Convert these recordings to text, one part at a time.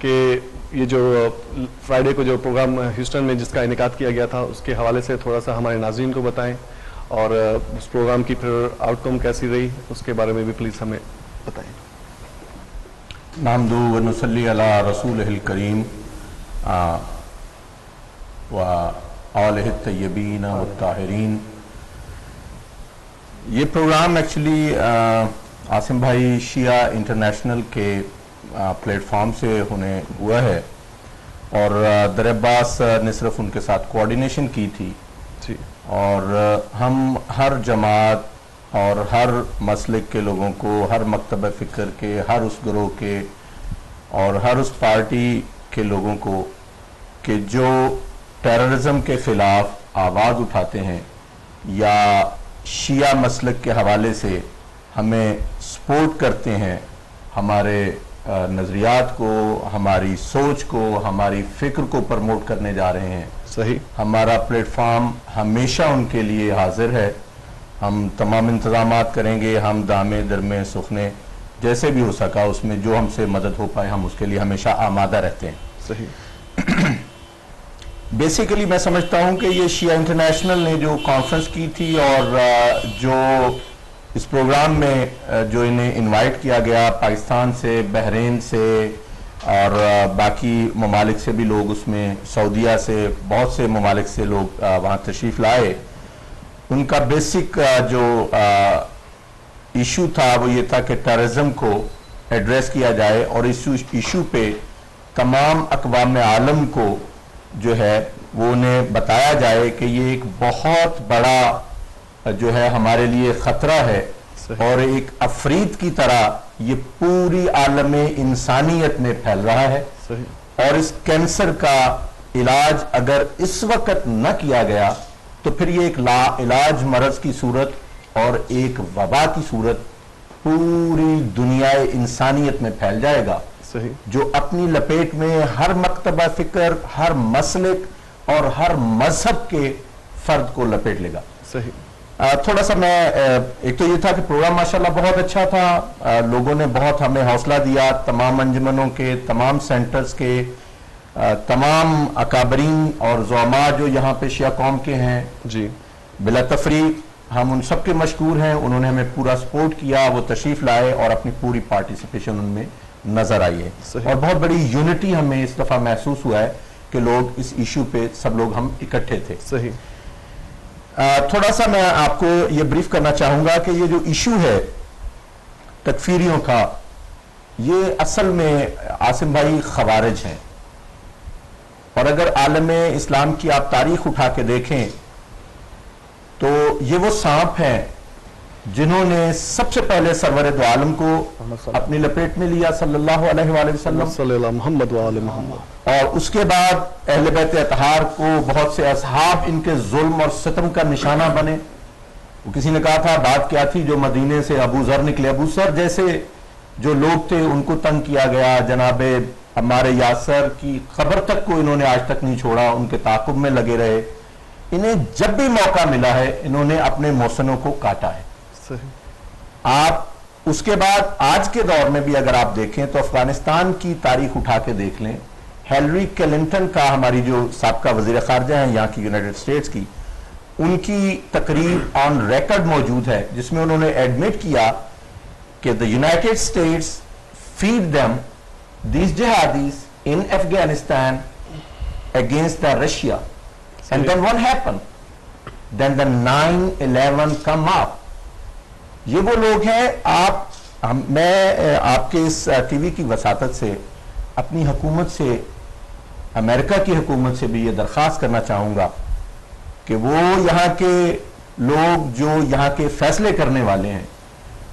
کہ یہ جو فرائیڈے کو جو پروگرام ہیوسٹن میں جس کا انعقاد کیا گیا تھا اس کے حوالے سے تھوڑا سا ہمارے ناظرین کو بتائیں، اور اس پروگرام کی پھر آؤٹ کم کیسی رہی اس کے بارے میں بھی پلیز ہمیں بتائیں۔ نحمدہ و نصلی علی رسولہ الکریم و آلہ الطیبین والطاہرین۔ یہ پروگرام ایکچولی عاصم بھائی شیعہ انٹرنیشنل کے پلیٹ فارم سے ہونے ہوا ہے، اور در عباس نے صرف ان کے ساتھ کوارڈینیشن کی تھی، جی، اور ہم ہر جماعت اور ہر مسلک کے لوگوں کو، ہر مکتبہ فکر کے، ہر اس گروہ کے اور ہر اس پارٹی کے لوگوں کو کہ جو ٹیررزم کے خلاف آواز اٹھاتے ہیں یا شیعہ مسلک کے حوالے سے ہمیں سپورٹ کرتے ہیں، ہمارے نظریات کو، ہماری سوچ کو، ہماری فکر کو پروموٹ کرنے جا رہے ہیں، صحیح، ہمارا پلیٹ فارم ہمیشہ ان کے لیے حاضر ہے۔ ہم تمام انتظامات کریں گے، ہم دامے درمے سخنے جیسے بھی ہو سکا اس میں جو ہم سے مدد ہو پائے ہم اس کے لیے ہمیشہ آمادہ رہتے ہیں۔ صحیح، بیسیکلی میں سمجھتا ہوں کہ یہ شیعہ انٹرنیشنل نے جو کانفرنس کی تھی اور جو اس پروگرام میں جو انہیں انوائٹ کیا گیا پاکستان سے، بحرین سے اور باقی ممالک سے بھی لوگ، اس میں سعودیہ سے بہت سے ممالک سے لوگ وہاں تشریف لائے، ان کا بیسک جو ایشو تھا وہ یہ تھا کہ ٹیررزم کو ایڈریس کیا جائے، اور اس ایشو پہ تمام اقوام عالم کو جو ہے وہ انہیں بتایا جائے کہ یہ ایک بہت بڑا جو ہے ہمارے لیے خطرہ ہے، اور ایک افریت کی طرح یہ پوری عالم انسانیت میں پھیل رہا ہے، اور اس کینسر کا علاج اگر اس وقت نہ کیا گیا تو پھر یہ ایک لا علاج مرض کی صورت اور ایک وبا کی صورت پوری دنیا انسانیت میں پھیل جائے گا، جو اپنی لپیٹ میں ہر مکتبہ فکر، ہر مسلک اور ہر مذہب کے فرد کو لپیٹ لے گا۔ تھوڑا سا میں ایک تو یہ تھا کہ پروگرام ماشاءاللہ بہت اچھا تھا، لوگوں نے بہت ہمیں حوصلہ دیا، تمام انجمنوں کے، تمام سینٹرز کے، تمام اکابرین اور زعماء جو یہاں پہ شیعہ قوم کے ہیں، جی بلا تفریق ہم ان سب کے مشکور ہیں، انہوں نے ہمیں پورا سپورٹ کیا، وہ تشریف لائے اور اپنی پوری پارٹیسپیشن ان میں نظر آئی ہے، اور بہت بڑی یونٹی ہمیں اس دفعہ محسوس ہوا ہے کہ لوگ اس ایشو پہ سب لوگ ہم اکٹھے تھے۔ صحیح، تھوڑا سا میں آپ کو یہ بریف کرنا چاہوں گا کہ یہ جو ایشو ہے تکفیریوں کا، یہ اصل میں عاصم بھائی خوارج ہیں، اور اگر عالم اسلام کی آپ تاریخ اٹھا کے دیکھیں تو یہ وہ سانپ ہیں جنہوں نے سب سے پہلے سرور دو عالم کو اپنی لپیٹ میں لیا صلی اللہ علیہ وآلہ وسلم، صلی اللہ محمد وآلہ محمد، اور اس کے بعد اہل بیت اطہار کو بہت سے اصحاب ان کے ظلم اور ستم کا نشانہ بنے۔ وہ کسی نے کہا تھا بات کیا تھی، جو مدینے سے ابو ذر نکلے، ابو ذر جیسے جو لوگ تھے ان کو تنگ کیا گیا، جناب عمار یاسر کی خبر تک کو انہوں نے آج تک نہیں چھوڑا، ان کے تعاقب میں لگے رہے، انہیں جب بھی موقع ملا ہے انہوں نے اپنے محسنوں کو کاٹا ہے۔ آپ اس کے بعد آج کے دور میں بھی اگر آپ دیکھیں تو افغانستان کی تاریخ اٹھا کے دیکھ لیں، ہیلری کلنٹن کا، ہماری جو سابقہ وزیر خارجہ ہیں یہاں کی یونائٹڈ اسٹیٹس کی، ان کی تقریر آن ریکارڈ موجود ہے جس میں انہوں نے ایڈمٹ کیا کہ the United States feed them these jihadis in Afghanistan against the Russia, and then what happened? Then the 9/11 come up. یہ وہ لوگ ہیں، میں آپ کے اس ٹی وی کی وساطت سے اپنی حکومت سے، امریکہ کی حکومت سے بھی یہ درخواست کرنا چاہوں گا کہ وہ یہاں کے لوگ جو یہاں کے فیصلے کرنے والے ہیں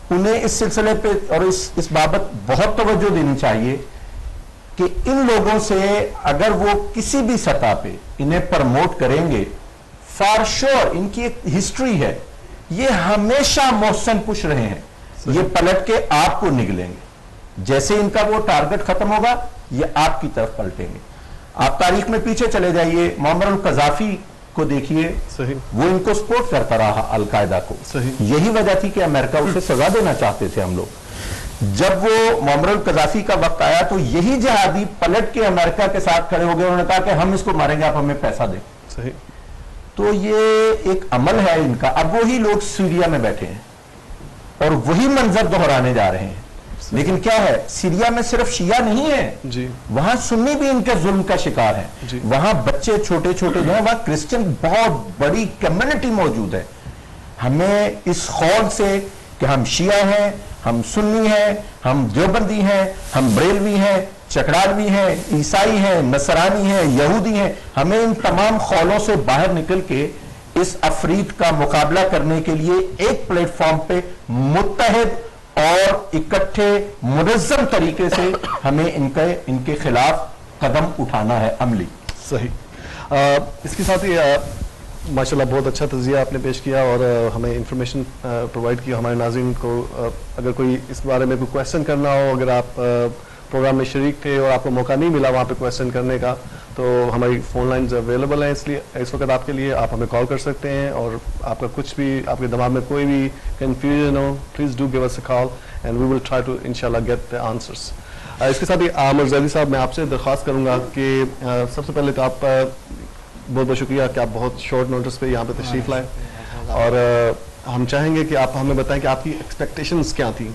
انہیں اس سلسلے پہ اور اس بابت بہت توجہ دینی چاہیے کہ ان لوگوں سے اگر وہ کسی بھی سطح پہ انہیں پروموٹ کریں گے، فار شور ان کی ایک ہسٹری ہے، یہ ہمیشہ محسن پش رہے ہیں، یہ پلٹ کے آپ کو نگلیں گے، جیسے ان کا وہ ٹارگٹ ختم ہوگا یہ آپ کی طرف پلٹیں گے۔ آپ تاریخ میں پیچھے چلے جائیے، معمر القذافی کو دیکھیے، وہ ان کو سپورٹ کرتا رہا القاعدہ کو، یہی وجہ تھی کہ امریکہ اسے سزا دینا چاہتے تھے ہم لوگ۔ جب وہ معمر القذافی کا وقت آیا تو یہی جہادی پلٹ کے امریکہ کے ساتھ کھڑے ہو گئے, انہوں نے کہا کہ ہم اس کو ماریں گے, آپ ہمیں پیسہ دیں. صحیح. تو یہ ایک عمل ہے ان کا. اب وہی لوگ سیریا میں بیٹھے ہیں اور وہی منظر دہرانے جا رہے ہیں. لیکن کیا ہے, سیریا میں صرف شیعہ نہیں ہے, جی وہاں سنی بھی ان کے ظلم کا شکار ہیں. جی. وہاں بچے چھوٹے چھوٹے جو ہیں, وہاں کرسچن بہت بڑی کمیونٹی موجود ہے. ہمیں اس خول سے کہ ہم شیعہ ہیں, ہم سنی ہیں, ہم دیوبندی ہیں, ہم بریلوی ہیں, چکڑالوی ہیں, عیسائی ہیں, نصرانی ہیں, یہودی ہیں, ہمیں ان تمام خولوں سے باہر نکل کے اس افریط کا مقابلہ کرنے کے لیے ایک پلیٹ فارم پہ متحد اور اکٹھے منظم طریقے سے ہمیں ان کے خلاف قدم اٹھانا ہے عملی. صحیح. اس کے ساتھ ہی ماشاءاللہ بہت اچھا تجزیہ آپ نے پیش کیا اور ہمیں انفارمیشن پرووائڈ کی ہمارے ناظرین کو. اگر کوئی اس بارے میں کوئی کویسچن کرنا ہو, اگر آپ پروگرام میں شریک تھے اور آپ کو موقع نہیں ملا وہاں پہ کویسچن کرنے کا, تو ہماری فون لائنز اویلیبل ہیں. اس لیے اس وقت آپ کے لیے آپ ہمیں کال کر سکتے ہیں, اور آپ کا کچھ بھی آپ کے دماغ میں کوئی بھی کنفیوژن ہو, please do give us a call and we will try to انشاءاللہ گیٹ دی آنسرس. اس کے ساتھ ہی عامر زیدی صاحب, میں آپ سے درخواست کروں گا کہ سب سے پہلے تو آپ بہت بہت شکریہ کہ آپ بہت شارٹ نوٹس پہ یہاں پہ تشریف لائے, اور ہم چاہیں گے کہ آپ ہمیں بتائیں کہ آپ کی ایکسپیکٹیشنز کیا تھیں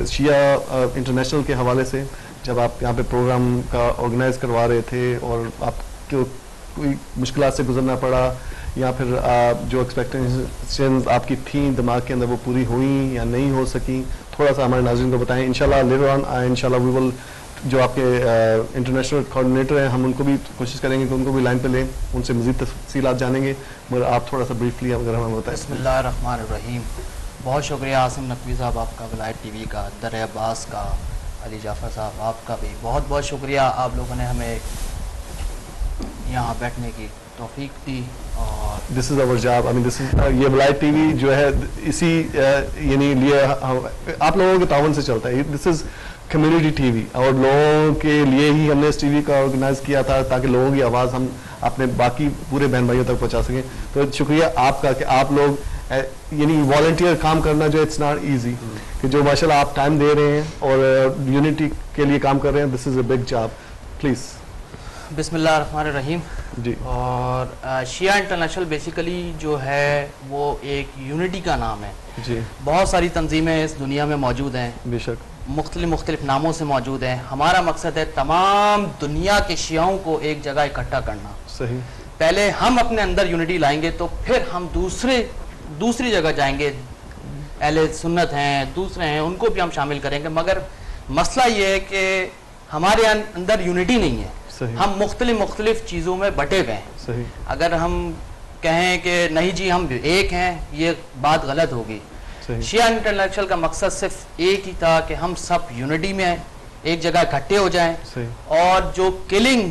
شیعہ انٹرنیشنل کے حوالے سے, جب آپ یہاں پہ پروگرام کا آرگنائز کروا رہے تھے اور آپ کو کوئی مشکلات سے گزرنا پڑا, یا پھر جو ایکسپیکٹیشنز آپ کی تھیں دماغ کے اندر وہ پوری ہوئیں یا نہیں ہو سکیں, تھوڑا سا ہمارے ناظرین کو بتائیں. انشاءاللہ لیٹر آن انشاءاللہ وی ول, جو آپ کے انٹرنیشنل کوآرڈینیٹر ہیں, ہم ان کو بھی کوشش کریں گے کہ ان کو بھی لائن پہ لیں, ان سے مزید تفصیلات جانیں گے, مگر آپ تھوڑا سا بریفلی اگر ہمیں بتائیں. بسم اللہ الرحمن الرحیم. بہت شکریہ عاصم نقوی صاحب آپ کا, ولایت ٹی وی کا, در عباس کا, علی جعفر صاحب آپ کا بھی بہت بہت شکریہ. آپ لوگوں نے ہمیں یہاں بیٹھنے کی توفیق دی, اور دس از اوور جاب. آئی مین دس از, یہ ولایت ٹی وی جو ہے اسی یعنی لیے آپ لوگوں کے تعاون سے چلتا ہے. دس از کمیونٹی ٹی وی, اور لوگوں کے لیے ہی ہم نے اس ٹی وی کا آرگنائز کیا تھا تاکہ لوگوں کی آواز ہم اپنے باقی پورے بہن بھائیوں تک پہنچا سکیں. تو شکریہ آپ کا کہ آپ لوگ یعنی والنٹیئر کام کرنا جو اٹس ناٹ ایزی, کہ جو ماشاءاللہ آپ ٹائم دے رہے ہیں اور یونٹی کے لیے کام کر رہے ہیں, دس از اے بگ جاب. پلیز. بسم اللہ الرحمن الرحیم. جی. اور شیعہ انٹرنیشنل بیسیکلی جو ہے وہ ایک یونٹی کا نام ہے. جی. بہت ساری تنظیمیں اس دنیا میں موجود ہیں, بے شک مختلف ناموں سے موجود ہیں. ہمارا مقصد ہے تمام دنیا کے شیعوں کو ایک جگہ اکٹھا کرنا. صحیح. پہلے ہم اپنے اندر یونٹی لائیں گے تو پھر ہم دوسری جگہ جائیں گے, اہل سنت ہیں, دوسرے ہیں, ان کو بھی ہم شامل کریں گے. مگر مسئلہ یہ ہے کہ ہمارے اندر یونٹی نہیں ہے. صحیح. ہم مختلف چیزوں میں بٹے ہوئے ہیں. صحیح. اگر ہم کہیں کہ نہیں جی ہم ایک ہیں, یہ بات غلط ہوگی. شیعہ انٹرنیشنل کا مقصد صرف ایک ہی تھا کہ ہم سب یونٹی میں ایک جگہ اکٹھے ہو جائیں. صحیح. اور جو کلنگ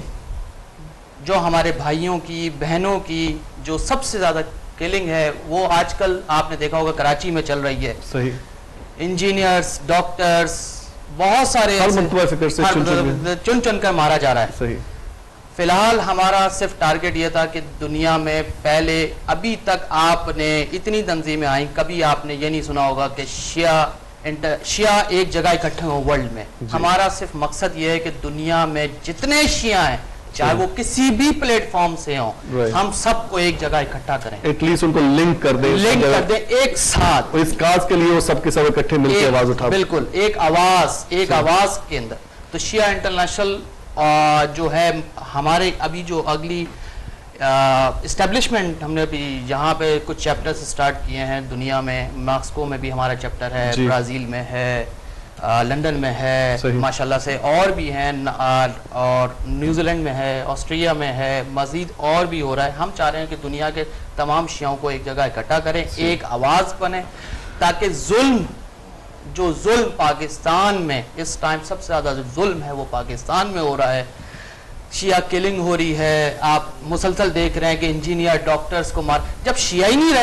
جو ہمارے بھائیوں کی بہنوں کی جو سب سے زیادہ کلنگ ہے وہ آج کل آپ نے دیکھا ہوگا کراچی میں چل رہی ہے. صحیح. انجینئرز, ڈاکٹرز, بہت سارے چن کر مارا جا رہا ہے. صحیح. فی الحال ہمارا صرف ٹارگٹ یہ تھا کہ دنیا میں پہلے ابھی تک آپ نے اتنی تنظیمیں آئیں, کبھی آپ نے یہ نہیں سنا ہوگا کہ شیعہ ایک جگہ اکٹھے ہوں ورلڈ میں. ہمارا صرف مقصد یہ ہے کہ دنیا میں جتنے شیعہ ہیں چاہے وہ کسی بھی پلیٹ فارم سے ہوں, ہم سب کو ایک جگہ اکٹھا کریں, ایٹ لیسٹ ان کو لنک کر دیں ایک ساتھ, اس کاز کے لیے وہ سب کے سب اکٹھے مل کے آواز اٹھا. بالکل ایک آواز کے اندر. تو شیعہ انٹرنیشنل جو ہے ہمارے ابھی جو اگلی اسٹیبلشمنٹ, ہم نے ابھی یہاں پہ کچھ چیپٹرز سٹارٹ کیے ہیں دنیا میں. ماسکو میں بھی ہمارا چیپٹر ہے, برازیل میں ہے, لندن میں ہے ماشاءاللہ سے, اور بھی ہیں, اور نیوزی لینڈ میں ہے, آسٹریلیا میں ہے, مزید اور بھی ہو رہا ہے. ہم چاہ رہے ہیں کہ دنیا کے تمام شیعوں کو ایک جگہ اکٹھا کریں, ایک آواز بنے, تاکہ ظلم پاکستان میں اس ٹائم سب سے زیادہ جو ظلم ہے وہ پاکستان میں ہو رہا ہے. شیعہ کلنگ ہو رہی ہے, آپ مسلسل دیکھ رہے ہیں کہ انجینئر ڈاکٹرز کو مار. جب شیعہ ہی نہیں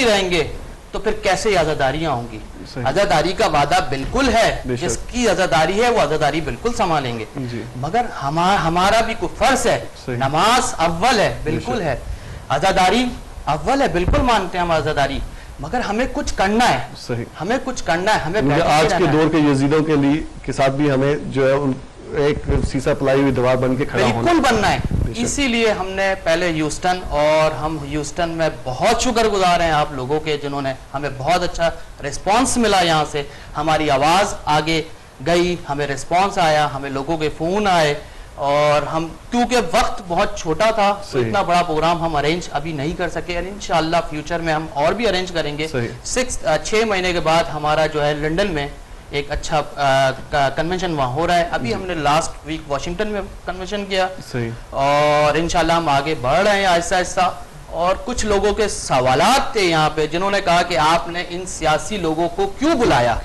رہیں گے تو پھر کیسے عزاداریاں ہوں گی؟ عزاداری کا وعدہ بالکل ہے, جس کی عزاداری ہے وہ عزاداری بالکل سنبھالیں گے. مگر ہمارا بھی کوئی فرض ہے, نماز اول ہے, بالکل ہے, عزاداری اول ہے, بالکل مانتے ہیں ہم عزاداری, مگر ہمیں کچھ کرنا ہے, صحیح, ہمیں کچھ کرنا ہے, ہمیں آج کے دور کے یزیدوں کے ساتھ بھی ہمیں جو ہے ایک سیسا پلائی ہوئی دیوار بن کے کھڑا ہونا, بالکل بننا ہے. اسی لیے ہم نے پہلے ہیوسٹن, اور ہم ہیوسٹن میں بہت شکر گزار ہیں آپ لوگوں کے جنہوں نے ہمیں بہت اچھا رسپانس ملا, یہاں سے ہماری آواز آگے گئی, ہمیں رسپانس آیا, ہمیں لوگوں کے فون آئے, اور ہم کیونکہ وقت بہت چھوٹا تھا تو اتنا بڑا پروگرام ہم ارینج ابھی نہیں کر سکے, اور انشاءاللہ فیوچر میں ہم اور بھی ارینج کریں گے. 6 مہینے کے بعد ہمارا جو ہے لنڈن میں ایک اچھا کنونشن وہاں ہو رہا ہے. ابھی ہم نے لاسٹ ویک واشنگٹن میں کنونشن کیا, اور انشاءاللہ ہم آگے بڑھ رہے ہیں آہستہ آہستہ. اور کچھ لوگوں کے سوالات تھے یہاں پہ جنہوں نے کہا کہ آپ نے ان سیاسی لوگوں کو کیوں بلایا.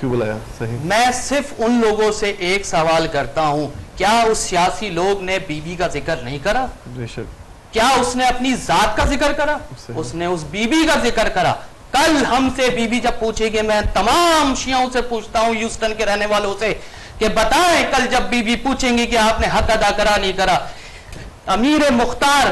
صحیح, میں صرف ان لوگوں سے ایک سوال کرتا ہوں, کیا اس سیاسی لوگ نے بی بی کا ذکر نہیں کرا؟ بے شک. کیا اس نے اپنی ذات کا ذکر کرا؟ اس نے اس بی بی کا ذکر کرا. کل ہم سے بی بی جب پوچھے گی, میں تمام شیعوں سے پوچھتا ہوں, ہیوسٹن کے رہنے والوں سے, کہ بتائیں کل جب بی بی پوچھیں گی کہ آپ نے حق ادا کرا نہیں کرا. امیر مختار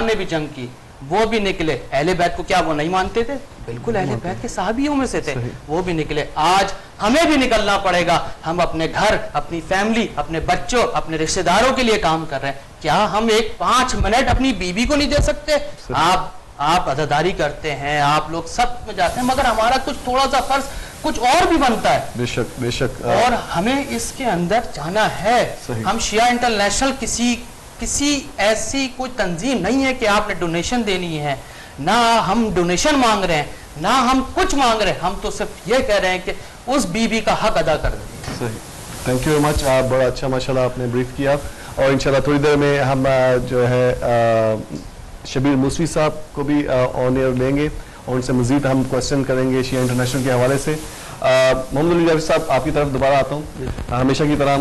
نے بھی جنگ کی, وہ بھی نکلے. اہل بیت کو کیا وہ نہیں مانتے تھے؟ بالکل اہل بیت کے صحابیوں میں سے تھے, وہ بھی نکلے. آج ہمیں بھی نکلنا پڑے گا. ہم اپنے گھر, اپنی فیملی, اپنے بچوں, اپنے رشتہ داروں کے لیے کام کر رہے ہیں. کیا ہم ایک 5 منٹ اپنی بیوی کو نہیں دے سکتے؟ آپ عزاداری کرتے ہیں, آپ لوگ سب میں جاتے ہیں, مگر ہمارا کچھ تھوڑا سا فرض کچھ اور بھی بنتا ہے. بے شک, بے شک, اور ہمیں اس کے اندر جانا ہے. ہم شیعہ انٹرنیشنل کسی ایسی کوئی تنظیم نہیں ہے کہ آپ نے ڈونیشن دینی ہے, نہ ہم ڈونیشن مانگ رہے ہیں, نہ ہم کچھ مانگ رہے ہیں. ہم تو صرف یہ کہہ رہے ہیں کہ اس بی بی کا حق ادا کر دیں. صحیح, تھینک یو ویری مچ. آپ بڑا اچھا ماشاءاللہ آپ نے بریف کیا, اور انشاءاللہ تھوڑی دیر میں ہم جو ہے شبیر موسوی صاحب کو بھی آن ایئر لیں گے, اور ان سے مزید ہم کوشچن کریں گے شیعہ انٹرنیشنل کے حوالے سے. محمد علی جاوید صاحب, آپ کی طرف دوبارہ آتا ہوں. ہمیشہ کی طرح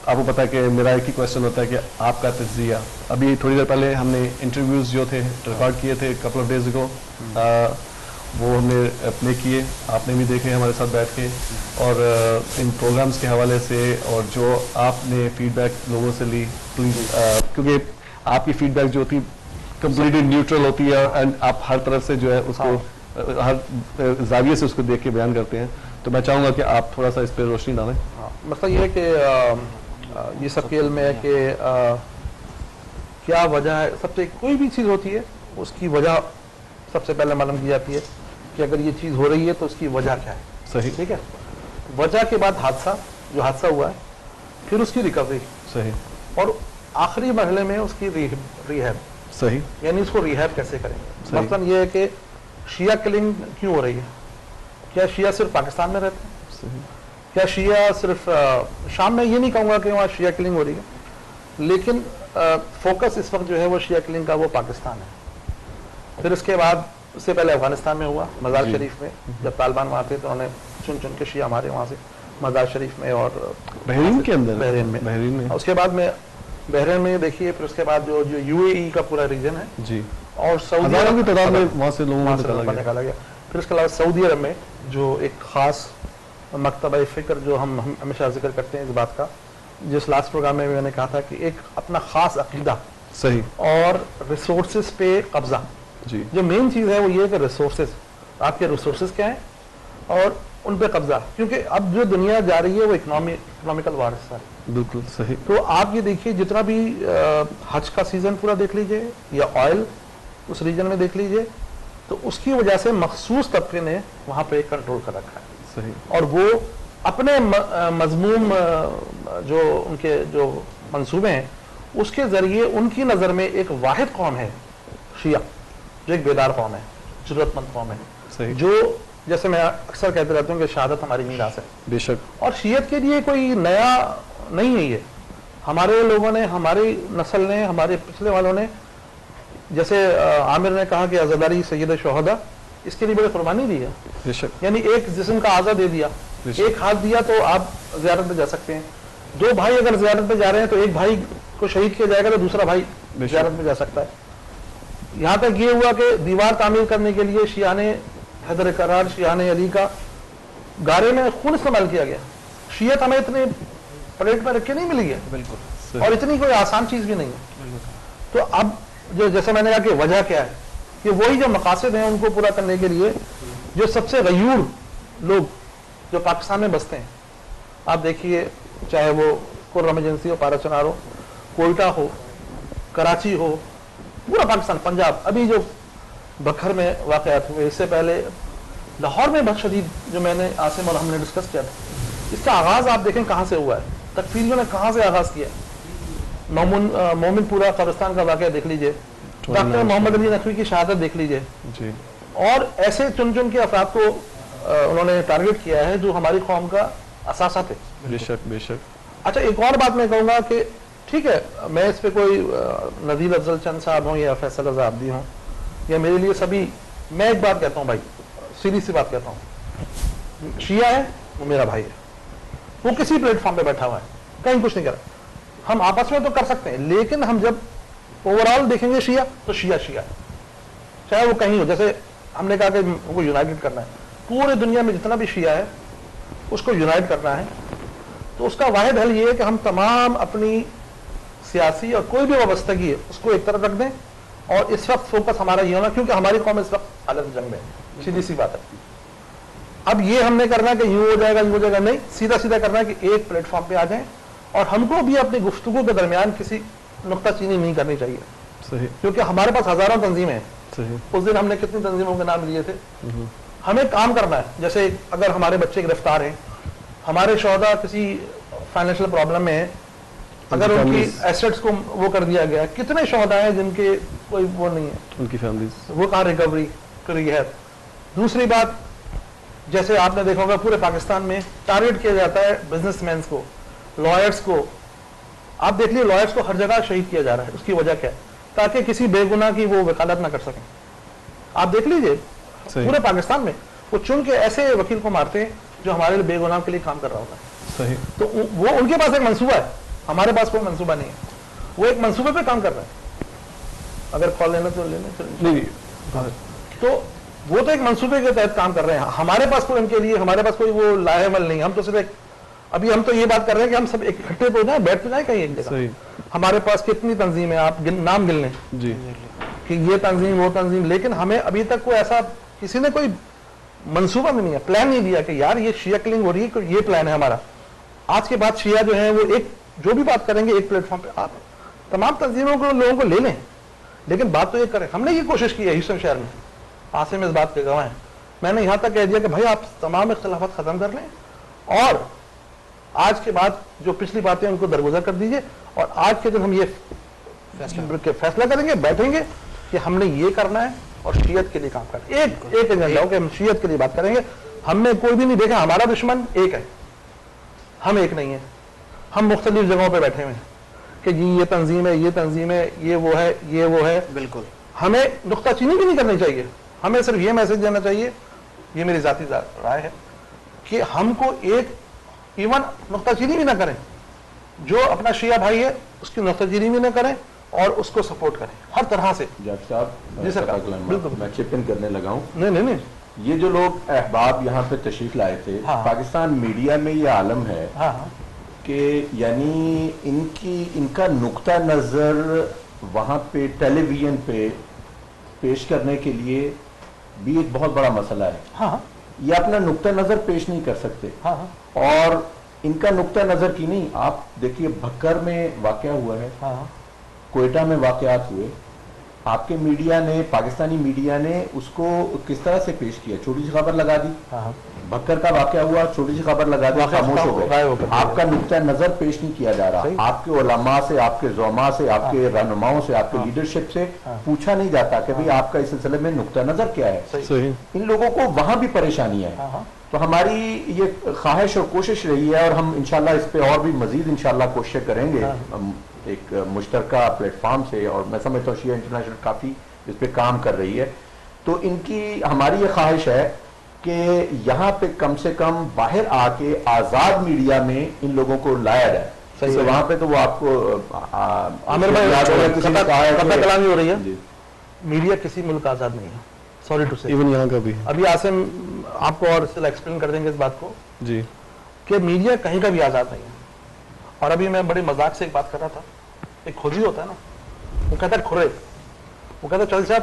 آپ کو پتا ہے کہ میرا ایک ہی کوشچن ہوتا ہے کہ آپ کا تجزیہ. ابھی تھوڑی دیر پہلے ہم نے انٹرویوز جو تھے ریکارڈ کیے تھے کپل آف ڈیز اگو, وہ ہم نے اپنے کیے, آپ نے بھی دیکھے ہمارے ساتھ بیٹھ کے, اور ان پروگرامز کے حوالے سے, اور جو آپ نے فیڈ بیک لوگوں سے لی, پلیز, کیونکہ آپ کی فیڈ بیک جو ہوتی کمپلیٹلی نیوٹرل ہوتی ہے, اینڈ آپ ہر طرف سے جو ہے اس کو ہر زاویے سے اس کو دیکھ کے بیان کرتے ہیں. تو میں چاہوں گا کہ آپ تھوڑا سا اس پہ روشنی ڈالیں. مطلب یہ ہے کہ یہ سب کے علم میں ہے کہ کیا وجہ ہے. سب سے کوئی بھی چیز ہوتی ہے اس کی وجہ سب سے پہلے معلوم کی جاتی ہے کہ اگر یہ چیز ہو رہی ہے تو اس کی وجہ کیا ہے. صحیح, ٹھیک ہے. وجہ کے بعد حادثہ, جو حادثہ ہوا ہے, پھر اس کی ریکوری. صحیح, اور آخری مرحلے میں اس کی ریہیب. صحیح, یعنی اس کو ریہیب کیسے کریں گے. مثلاً یہ ہے کہ شیعہ کلنگ کیوں ہو رہی ہے. کیا شیعہ صرف پاکستان میں رہتے ہیں؟ صحیح, کیا شیعہ صرف شام میں؟ یہ نہیں کہوں گا کہ وہاں شیعہ کلنگ ہو رہی ہے, لیکن فوکس اس وقت جو ہے وہ شیعہ کلنگ کا وہ پاکستان ہے. پھر اس کے بعد, اس سے پہلے افغانستان میں ہوا, مزار شریف میں جب طالبان وہاں تھے تو انہوں نے چن کے شیعہ ہمارے وہاں سے مزار شریف میں, اور بحرین کے اندر, بحرین میں اس کے بعد میں بحرین میں دیکھیے. پھر اس کے بعد جو یو اے ای کا پورا ریجن ہے, جی, اور سعودی عرب کی تعداد میں وہاں سے لوگوں کو نکالا گیا. پھر اس کے علاوہ سعودی عرب میں جو ایک خاص مکتبہ فکر جو ہم ہمیشہ ذکر کرتے ہیں اس بات کا, جس لاسٹ پروگرام میں نے کہا تھا کہ ایک اپنا خاص عقیدہ, صحیح, اور ریسورسز پہ قبضہ. جی, جو مین چیز ہے وہ یہ ہے کہ ریسورسز, آپ کے ریسورسز کیا ہیں اور ان پہ قبضہ. کیونکہ اب جو دنیا جا رہی ہے وہ اکنامیکل وار ہے. بالکل صحیح. تو آپ یہ دیکھیے جتنا بھی حج کا سیزن پورا دیکھ لیجئے, یا آئل اس ریجن میں دیکھ لیجئے, تو اس کی وجہ سے مخصوص طبقے نے وہاں پہ کنٹرول کر رکھا ہے. صحیح, اور وہ اپنے مضموم جو ان کے جو منصوبے ہیں اس کے ذریعے ان کی نظر میں ایک واحد قوم ہے شیعہ, جو ایک بیدار قوم ہے, ضرورت مند قوم ہے. صحیح, جو جیسے میں اکثر کہتے رہتا ہوں کہ شہادت ہماری میراث ہے. بے شک, اور شیعت کے لیے کوئی نیا نہیں ہے یہ. ہمارے لوگوں نے, ہماری نسل نے, ہمارے پچھلے والوں نے, جیسے عامر نے کہا کہ عزاداری سید شہداء, اس کے لیے بڑی قربانی دی ہے. بے شک, یعنی ایک جسم کا اعضا دے دیا, ایک ہاتھ دیا تو آپ زیارت پہ جا سکتے ہیں. 2 بھائی اگر زیارت پہ جا رہے ہیں تو ایک بھائی کو شہید کیا جائے گا تو دوسرا بھائی زیارت پہ جا سکتا ہے. یہاں تک یہ ہوا کہ دیوار تعمیر کرنے کے لیے شیعہ نے حیدر کرار, شیعہ نے علی کا گارے میں خون استعمال کیا گیا. شیعت ہمیں اتنے پلیٹ میں رکھ کے نہیں ملی ہے, بالکل, اور اتنی کوئی آسان چیز بھی نہیں ہے. تو اب جو جیسے میں نے کہا کہ وجہ کیا ہے, کہ وہی جو مقاصد ہیں ان کو پورا کرنے کے لیے جو سب سے غیور لوگ جو پاکستان میں بستے ہیں، آپ دیکھیے چاہے وہ کرم ایجنسی ہو، پارا چنار ہو، کوئٹہ ہو، کراچی ہو، پورا پاکستان، پنجاب، ابھی جو بکھر میں واقعات ہوئے، اس سے پہلے لاہور میں بہت شدید جو میں نے عاصم اور ہم نے ڈسکس کیا تھا، اس کا آغاز آپ دیکھیں کہاں سے ہوا ہے، تکفیریوں نے کہاں سے آغاز کیا. مومن پورا قبرستان کا واقعہ دیکھ لیجئے، ڈاکٹر محمد علی نقوی کی شہادت دیکھ لیجئے، اور ایسے چن چن کے افراد کو انہوں نے ٹارگٹ کیا ہے جو ہماری قوم کا اثاثہ تھے. بے شک بے شک. اچھا ایک اور بات میں کہوں گا کہ ٹھیک ہے میں اس پہ کوئی نذیر افضل چند صاحب ہوں یا فیصل رضا عابدی ہوں یا میرے لیے سبھی، میں ایک بات کہتا ہوں بھائی، سیدھی سی بات کہتا ہوں، شیعہ ہے وہ میرا بھائی ہے، وہ کسی پلیٹ فارم پہ بیٹھا ہوا ہے، کہیں کچھ نہیں کر رہا، ہم آپس میں تو کر سکتے ہیں لیکن ہم جب اوور آل دیکھیں گے شیعہ تو شیعہ ہے، چاہے وہ کہیں ہو. جیسے ہم نے کہا کہ ان کو یونائٹڈ کرنا ہے، پورے دنیا میں جتنا بھی شیعہ ہے اس کو یونائٹ کرنا ہے، تو اس کا واحد حل یہ ہے کہ ہم تمام اپنی سیاسی اور کوئی بھی وابستگی ہے اس کو ایک طرف رکھ دیں، اور اس وقت فوکس ہمارا یہ ہونا، کیونکہ ہماری قوم اس وقت حالت جنگ میں ہے، سیدھی سی بات ہے. اب یہ ہم نے کرنا ہے کہ یوں ہو جائے گا نہیں، سیدھا سیدھا کرنا ہے کہ ایک پلیٹ فارم پہ آ جائیں، اور ہم کو بھی اپنی گفتگو کے درمیان کسی نقطہ چینی نہیں کرنی چاہیے. صحیح. کیونکہ ہمارے پاس ہزاروں تنظیمیں ہیں. صحیح. اس دن ہم نے کتنی تنظیموں کے نام لیے تھے. ہمیں کام کرنا ہے. جیسے اگر ہمارے بچے گرفتار ہیں، ہمارے شہداء کسی فائنینشیل پرابلم میں ہیں، اگر ان کی ایسٹس کو وہ کر دیا گیا، کتنے شہداء ہیں جن کے کوئی وہ نہیں ہے، ان کی فیملیز وہ کہاں ریکوری کری ہے. دوسری بات، جیسے آپ نے دیکھا ہوگا پورے پاکستان میں ٹارگٹ کیا جاتا ہے بزنس مینس کو، لائرس کو. آپ دیکھ لیے لائرس کو ہر جگہ شہید کیا جا رہا ہے. اس کی وجہ کیا ہے؟ تاکہ کسی بے گناہ کی وہ وکالت نہ کر سکیں. آپ دیکھ لیجئے پورے پاکستان میں وہ چن کے ایسے وکیل کو مارتے ہیں جو ہمارے بے گناہ کے لیے کام کر رہا ہوتا ہے. صحیح. تو وہ ان کے پاس ایک منصوبہ ہے، ہمارے پاس کوئی منصوبہ نہیں ہے. وہ ایک منصوبے پہ کام کر رہے ہیں. اگر کال لینا تو لینا، نہیں، تو وہ تو ایک منصوبے کے تحت کام کر رہے ہیں. ہمارے پاس کوئی ان کے لیے، ہمارے پاس کوئی وہ لاہے عمل نہیں. ہم تو صرف ابھی ہم تو یہ بات کر رہے ہیں کہ ہم سب اکٹھے تو جائیں، بیٹھ تو جائیں کہیں ایک جگہ. ہمارے پاس کتنی تنظیمیں، آپ نام گن لیں جی کہ یہ تنظیم وہ تنظیم، لیکن ہمیں ابھی تک کوئی ایسا کسی نے کوئی منصوبہ بھی نہیں ہے، پلان نہیں دیا کہ یار یہ شیعہ کلنگ ہو رہی ہے کہ یہ پلان ہے ہمارا. آج کے بعد شیعہ جو ہیں وہ ایک جو بھی بات کریں گے ایک پلیٹ فارم پہ آپ تمام تنظیموں کو لوگوں کو لے لیں، لیکن بات تو یہ کریں. ہم نے یہ کوشش کی ہے ہیوسٹن شہر میں، عاصم اس بات کے گواہ ہیں. میں نے یہاں تک کہہ دیا کہ بھائی آپ تمام اختلافات ختم کر لیں اور آج کے بعد جو پچھلی باتیں ان کو درگزر کر دیجئے، اور آج کے دن ہم یہ فیصلہ کریں گے، بیٹھیں گے کہ ہم نے یہ کرنا ہے اور شیعت کے لیے کام کرنا ہے. ایک ایجنڈا ہو کہ ہم شیعت کے لیے بات کریں گے. ہم نے کوئی بھی نہیں دیکھا، ہمارا دشمن ایک ہے، ہم ایک نہیں ہیں. ہم مختلف جگہوں پہ بیٹھے ہوئے ہیں کہ جی یہ تنظیم ہے، یہ تنظیم ہے، یہ وہ ہے، یہ وہ ہے. بالکل. ہمیں نقطہ چینی بھی نہیں کرنی چاہیے. ہمیں صرف یہ میسج دینا چاہیے، یہ میری ذاتی رائے ہے، کہ ہم کو ایک ایون نقطہ چینی بھی نہ کریں. جو اپنا شیعہ بھائی ہے اس کی نقطہ چینی بھی نہ کریں اور اس کو سپورٹ کریں ہر طرح سے. جاٹ صاحب، جی سر، میں چپ ان کرنے لگا ہوں. نہیں یہ جو لوگ احباب یہاں پہ تشریف لائے تھے، پاکستان میڈیا میں یہ عالم ہے کہ یعنی ان کا نقطہ نظر وہاں پہ ٹیلی ویژن پہ پیش کرنے کے لیے بھی ایک بہت بڑا مسئلہ ہے. یہ اپنا نقطہ نظر پیش نہیں کر سکتے. اور ان کا نقطہ نظر کی نہیں، آپ دیکھیے بھکر میں واقعہ ہوا ہے، کوئٹہ میں واقعات ہوئے، آپ کے میڈیا نے، پاکستانی میڈیا نے اس کو کس طرح سے پیش کیا؟ چھوٹی سی خبر لگا دی. بھکر کا واقعہ ہوا، چھوٹی سی خبر لگا دی، خاموش ہو گئے. آپ کا نقطہ نظر پیش نہیں کیا جا رہا. آپ کے علماء سے، آپ کے زعماء سے، آپ کے رہنماؤں سے، آپ کے لیڈرشپ سے پوچھا نہیں جاتا کہ بھئی آپ کا اس سلسلے میں نقطہ نظر کیا ہے. ان لوگوں کو وہاں بھی پریشانی ہے. تو ہماری یہ خواہش اور کوشش رہی ہے، اور ہم انشاءاللہ اس پہ اور بھی مزید انشاءاللہ کوششیں کریں گے ایک مشترکہ پلیٹ فارم سے. اور میں سمجھتا ہوں شیعہ انٹرنیشنل کافی اس پہ کام کر رہی ہے. تو ان کی ہماری یہ خواہش ہے کہ یہاں پہ کم سے کم باہر آ کے آزاد میڈیا میں ان لوگوں کو لایا جائے. وہاں پہ تو وہ آپ کو عامر بھائی کلامی ہو رہی ہے. میڈیا کسی ملک آزاد نہیں ہے، سوری ٹو سے. ایون یہاں کا بھی. ابھی عاصم آپ کو اور ایکسپلین کر دیں گے اس بات کو جی، کہ میڈیا کہیں کا بھی آزاد نہیں ہے. اور ابھی میں بڑے مذاق سے ایک بات کر رہا تھا، ایک کھوجی ہوتا ہے نا، وہ کہتا ہے کھرے، وہ کہتا ہے چل صاحب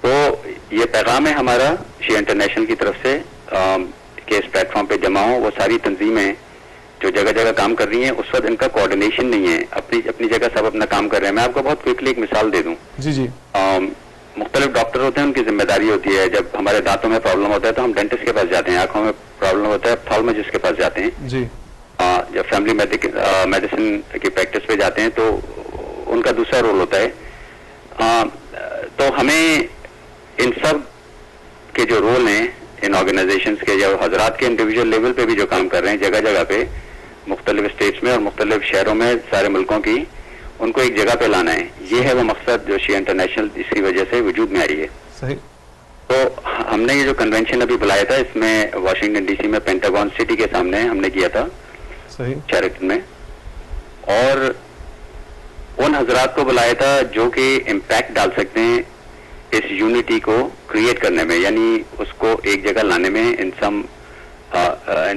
تو یہ پیغام ہے ہمارا شیعہ انٹرنیشنل کی طرف سے کہ اس پلیٹ فارم پہ جمع ہوں. وہ ساری تنظیمیں جو جگہ جگہ کام کر رہی ہیں اس وقت ان کا کوآرڈینیشن نہیں ہے, اپنی جگہ سب اپنا کام کر رہے ہیں. میں آپ کو بہت کوئکلی ایک مثال دے دوں. جی جی. مختلف ڈاکٹر ہوتے ہیں, ان کی ذمہ داری ہوتی ہے. جب ہمارے دانتوں میں پرابلم ہوتا ہے تو ہم ڈینٹسٹ کے پاس جاتے ہیں, آنکھوں میں پرابلم ہوتا ہے آپتھالموجسٹ کے پاس جاتے ہیں. جی. جب فیملی میڈیسن کی پریکٹس پہ جاتے ہیں تو ان کا دوسرا رول ہوتا ہے. تو ہمیں ان سب کے جو رول ہیں ان آرگنائزیشنز کے, جو حضرات کے انڈیویجول لیول پہ بھی جو کام کر رہے ہیں جگہ جگہ پہ مختلف اسٹیٹس میں اور مختلف شہروں میں سارے ملکوں کی, ان کو ایک جگہ پہ لانا ہے. یہ ہے وہ مقصد جو شیعہ انٹرنیشنل اس کی وجہ سے وجود میں آئی ہے. صحیح. تو ہم نے یہ جو کنونشن ابھی بلایا تھا اس میں واشنگٹن ڈی سی میں پینٹاگون سٹی کے سامنے ہم نے کیا تھا. صحیح. چیریٹن میں, اور ان حضرات کو بلایا تھا جو کہ امپیکٹ ڈال سکتے ہیں اس یونٹی کو کریٹ کرنے میں, یعنی اس کو ایک جگہ لانے میں. ان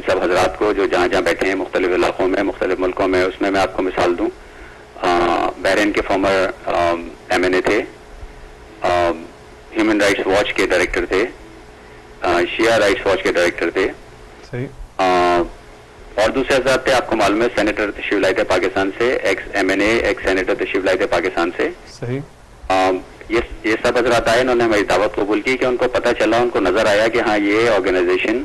سب حضرات کو جو جہاں جہاں بیٹھے ہیں مختلف علاقوں میں مختلف ملکوں میں, اس میں آپ کو مثال دوں, بحرین کے فارمر MNA تھے, ہیومن رائٹس واچ کے ڈائریکٹر تھے, شیعہ رائٹس واچ کے ڈائریکٹر تھے. صحیح. اور دوسرے حضرات تھے, آپ کو معلوم ہے, سینیٹر تشریف لائے تھے پاکستان سے, ایکس MNA ایکس سینیٹر تشریف لائے تھے پاکستان سے. صحیح. یہ سب حضرات آئے, انہوں نے ہماری دعوت قبول کی کہ ان کو پتہ چلا, ان کو نظر آیا کہ ہاں یہ آرگنائزیشن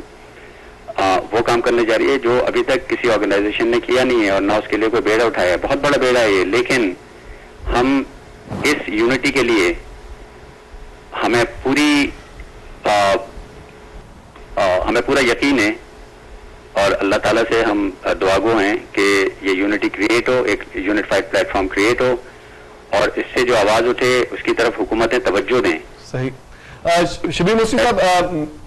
وہ کام کرنے جا رہی ہے جو ابھی تک کسی آرگنائزیشن نے کیا نہیں ہے اور نہ اس کے لیے کوئی بیڑا اٹھایا ہے. بہت بڑا بیڑا ہے یہ, لیکن ہم اس یونٹی کے لیے ہمیں پورا یقین ہے اور اللہ تعالیٰ سے ہم دعا گو ہیں کہ یہ یونٹی کریٹ ہو, ایک یونیفائڈ پلیٹ فارم کریٹ ہو, اور اس سے جو آواز اٹھے اس کی طرف حکومتیں توجہ دیں. صحیح. شبیر مسلم صاحب,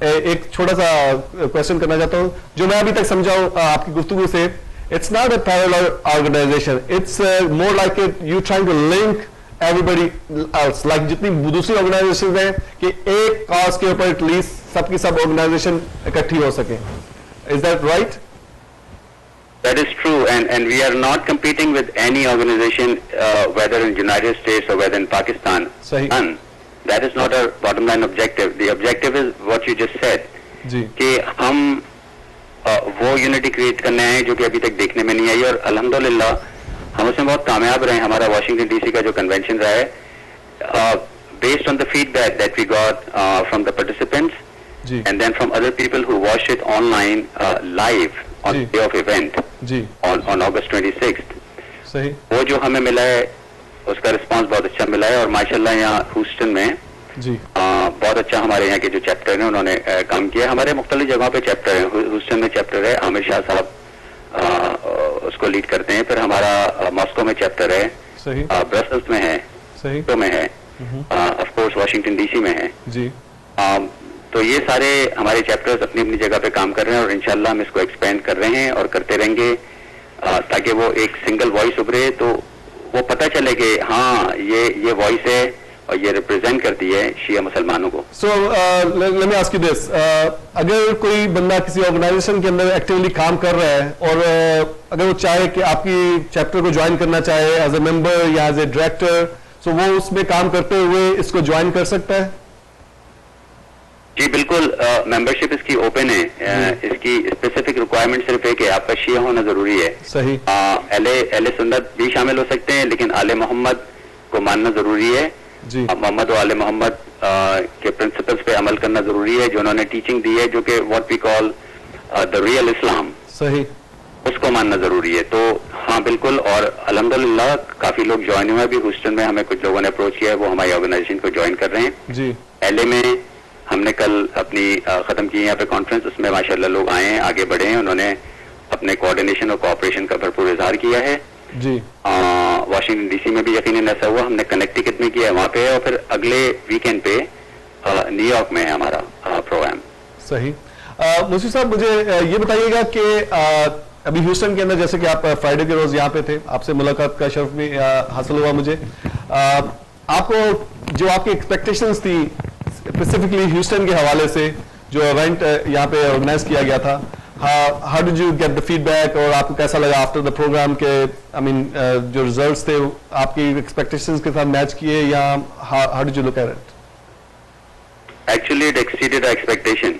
ایک چھوٹا سا کوشچن کرنا چاہتا ہوں جو میں ابھی تک سمجھا ہوں آپ کی گفتگو سے. It's not a parallel organisation, it's more like you trying to link everybody else, like جتنی دوسری آرگنائزیشن ہیں کہ ایک کاز کے اوپر ایٹ لیسٹ سب کی سب آرگنائزیشن اکٹھی ہو سکے. Is that right? That is true, and we are not competing with any organization, whether in United States or whether in Pakistan. Sahi. And that is not our bottom line objective. The objective is what you just said. جی. کہ ہم وہ unity create کرنے ہیں جو کہ ابھی تک دیکھنے میں نہیں آئی, اور الحمدللہ ہم اس میں بہت کامیاب رہے ہیں. ہمارا واشنگٹن ڈی سی کا جو کنونشن رہا ہے, based on the feedback that we got from the participants, and then from other people who watched it online live on the day of event on August 26th. صحیح. وہ جو ہمیں ملا ہے اس کا رسپانس بہت اچھا ملا ہے, اور ماشاءاللہ یہاں ہیوسٹن میں بہت اچھا ہمارے یہاں کے جو چیپٹر ہیں انہوں نے کام کیا. ہمارے مختلف جگہوں پہ چیپٹر ہیں. ہیوسٹن میں چیپٹر ہے, عامر شاہ صاحب اس کو لیڈ کرتے ہیں. پھر ہمارا ماسکو میں چیپٹر ہے, برسلس میں ہے, تو میں ہے, of course Washington D C میں ہے. جی. تو یہ سارے ہمارے چیپٹرز اپنی اپنی جگہ پہ کام کر رہے ہیں, اور انشاءاللہ ہم اس کو ایکسپینڈ کر رہے ہیں اور کرتے رہیں گے تاکہ وہ ایک سنگل وائس ابھرے, تو وہ پتہ چلے کہ ہاں یہ وائس ہے اور یہ ریپرزینٹ کرتی ہے شیعہ مسلمانوں کو. So let me ask you this, اگر کوئی بندہ کسی آرگنائزیشن کے اندر ایکٹیولی کام کر رہا ہے اور اگر وہ چاہے کہ آپ کی چیپٹر کو جوائن کرنا چاہے ایز اے ممبر یا ایز اے ڈائریکٹر, سو وہ اس میں کام کرتے ہوئے اس کو جوائن کر سکتا ہے؟ جی بالکل, ممبرشپ اس کی اوپن ہے. اس کی اسپیسیفک ریکوائرمنٹ صرف ہے کہ آپ کا شیعہ ہونا ضروری ہے. صحیح. اہل سنت بھی شامل ہو سکتے ہیں, لیکن آل محمد کو ماننا ضروری ہے. جی. محمد و آل محمد کے پرنسپلز پہ عمل کرنا ضروری ہے جو انہوں نے ٹیچنگ دی ہے, جو کہ what we call the real اسلام. صحیح. اس کو ماننا ضروری ہے. تو ہاں بالکل, اور الحمدللہ کافی لوگ جوائن ہوئے. ابھی ہیوسٹن میں ہمیں کچھ لوگوں نے اپروچ کیا ہے, وہ ہماری آرگنائزیشن کو جوائن کر رہے ہیں. جی. LA میں ہم نے کل اپنی ختم کی یہاں پہ کانفرنس, اس میں ماشاءاللہ لوگ آئے ہیں, آگے بڑھے ہیں, انہوں نے اپنے کوآرڈینیشن اور کوآپریشن کا بھرپور اظہار کیا ہے. جی. واشنگٹن ڈی سی میں بھی یقیناً ایسا ہوا. ہم نے کنیکٹیکٹ میں کیا ہے وہاں پہ, اور پھر اگلے ویکینڈ پہ نیو یارک میں ہے ہمارا پروگرام. صحیح. مصطفی صاحب مجھے یہ بتائیے گا کہ ابھی ہیوسٹن کے اندر جیسے کہ آپ فرائیڈے کے روز یہاں پہ تھے, آپ سے ملاقات کا شرف بھی حاصل ہوا مجھے. آپ کو جو آپ کی ایکسپیکٹیشنز تھی اسپیسیفکلی ہیوسٹن کے حوالے سے جو ایونٹ یہاں پہ آرگنائز کیا گیا تھا, how did you get the feedback, اور آپ کو کیسا لگا آفٹر دا پروگرام کے آئی مین جو ریزلٹس تھے آپ کی ایکسپیکٹیشنز کے ساتھ میچ کیے, یا how did you look at it? actually it exceeded our expectation.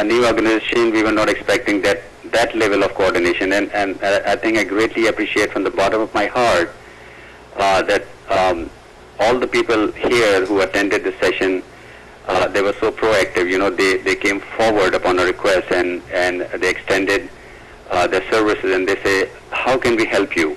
a new organization, we were not expecting that level of coordination, and I think I greatly appreciate from the bottom of my heart that all the people here who attended the session, they were so proactive. You know, they came forward upon a request and they extended their services, and they say, how can we help you?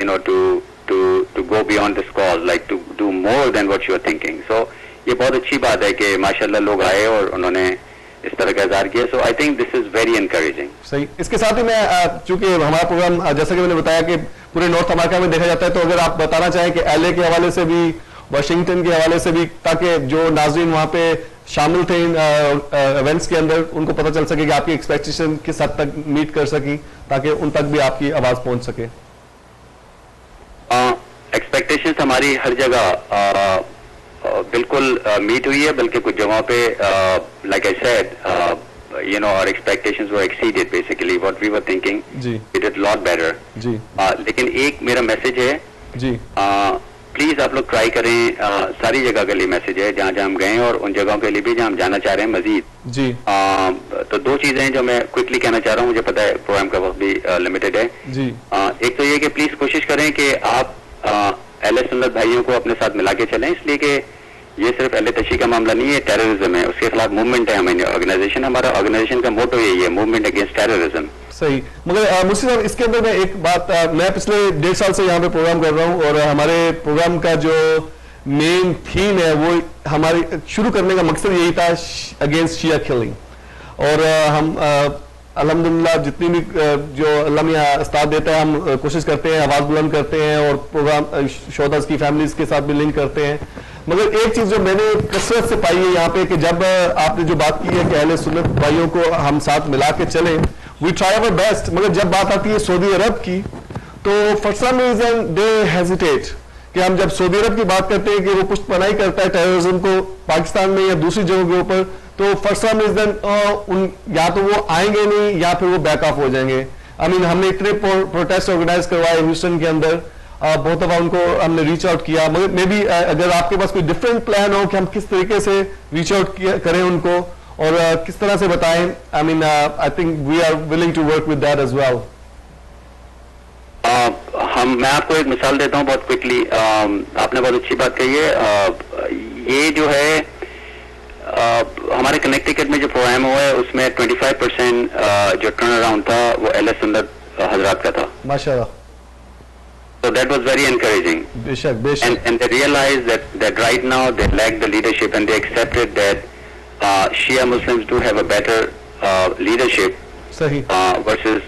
You know, to go beyond this cause, like to do more than what you are thinking. So یہ بہت اچھی بات ہے کہ ماشاءاللہ لوگ آئے اور انہوں نے اس طرح کا اظہار کیا. So I think this is very encouraging. صحیح. اس کے ساتھ ہی میں چونکہ ہمارا پروگرام جیسا کہ میں نے بتایا کہ پورے نارتھ امریکہ میں دیکھا جاتا ہے, تو اگر آپ بتانا چاہیں کہ ایل اے کے حوالے سے بھی, واشنگٹن کے حوالے سے بھی, تاکہ جو ناظرین وہاں پہ شامل تھے ان ایونٹس کے اندر, ان کو پتہ چل سکے کہ آپ کی ایکسپیکٹیشن کس حد تک میٹ کر سکی, تاکہ ان تک بھی آپ کی آواز پہنچ سکے. ایکسپیکٹیشنز ہماری ہر جگہ بالکل میٹ ہوئی ہے, بلکہ کچھ جگہوں پہ like I said you know our expectations were exceeded basically what we were thinking. جی. We did a lot better. جی. لیکن ایک میرا میسج ہے, جی, پلیز آپ لوگ ٹرائی کریں, ساری جگہ کے لیے میسج ہے جہاں جہاں ہم گئے اور ان جگہوں کے لیے بھی جہاں ہم جانا چاہ رہے ہیں مزید. جی. تو دو چیزیں ہیں جو میں کوئکلی کہنا چاہ رہا ہوں, مجھے پتا ہے پروگرام کا وقت بھی لمیٹڈ ہے. جی. ایک تو یہ کہ پلیز کوشش کریں کہ آپ اہل سنت بھائیوں کو اپنے ساتھ ملا کے چلیں, اس لیے کہ یہ صرف اہل تشیع کا معاملہ نہیں ہے, ٹیررزم ہے, اس کے خلاف موومنٹ ہے ہماری آرگنائزیشن. ہمارا آرگنائزیشن کا موٹو یہی ہے, موومنٹ اگینسٹ ٹیررزم. صحیح. مگر مفتی صاحب اس کے اندر میں ایک بات, میں پچھلے 1.5 سال سے یہاں پہ پروگرام کر رہا ہوں, اور ہمارے پروگرام کا جو مین تھیم ہے وہ ہماری شروع کرنے کا مقصد یہی تھا, اگینسٹ شیعہ کلنگ. اور ہم الحمدللہ جتنی بھی جو اللہ میاں استاد دیتا ہے ہم کوشش کرتے ہیں, آواز بلند کرتے ہیں, اور پروگرام شہداء کی فیملیز کے ساتھ بھی لنک کرتے ہیں. مگر ایک چیز جو میں نے کثرت سے پائی ہے یہاں پہ, کہ جب آپ نے جو بات کی ہے کہ اہل سنت بھائیوں کو ہم ساتھ ملا کے چلیں, وی ٹرائی آور بیسٹ, مگر جب بات آتی ہے سعودی عرب کی تو for some reason they hesitate, کہ ہم جب سعودی عرب کی بات کرتے ہیں کہ وہ پشت پناہی کرتا ہے ٹیررزم کو پاکستان میں یا دوسری جگہوں کے اوپر, تو فار سم ریزن یا تو وہ آئیں گے نہیں یا پھر وہ بیک آف ہو جائیں گے. آئی مین ہم نے اتنے پروٹیسٹ آرگنائز کروائے ہیوسٹن کے اندر, بہت دفعہ ان کو ہم نے ریچ آؤٹ کیا, مگر مے بی اگر آپ کے پاس کوئی ڈفرینٹ پلان ہو کہ ہم کس طریقے سے ریچ آؤٹ کریں ان کو اور کس طرح سے بتائیں, I mean I think we are willing to work with that as well. میں آپ کو ایک مثال دیتا ہوں بہت کوئکلی. آپ نے بہت اچھی بات کہی ہے. یہ جو ہے ہمارے کنیکٹیکٹ میں جو پروگرام ہوا ہے اس میں 25% جو ٹرن اراؤنڈ تھا وہ اہل سنت حضرات کا تھا. ماشاءاللہ. So that was very encouraging. بے شک, بے شک. And they realized that right now they lack the leadership, and they accepted that Shia Muslims do have a better leadership صحیح. Versus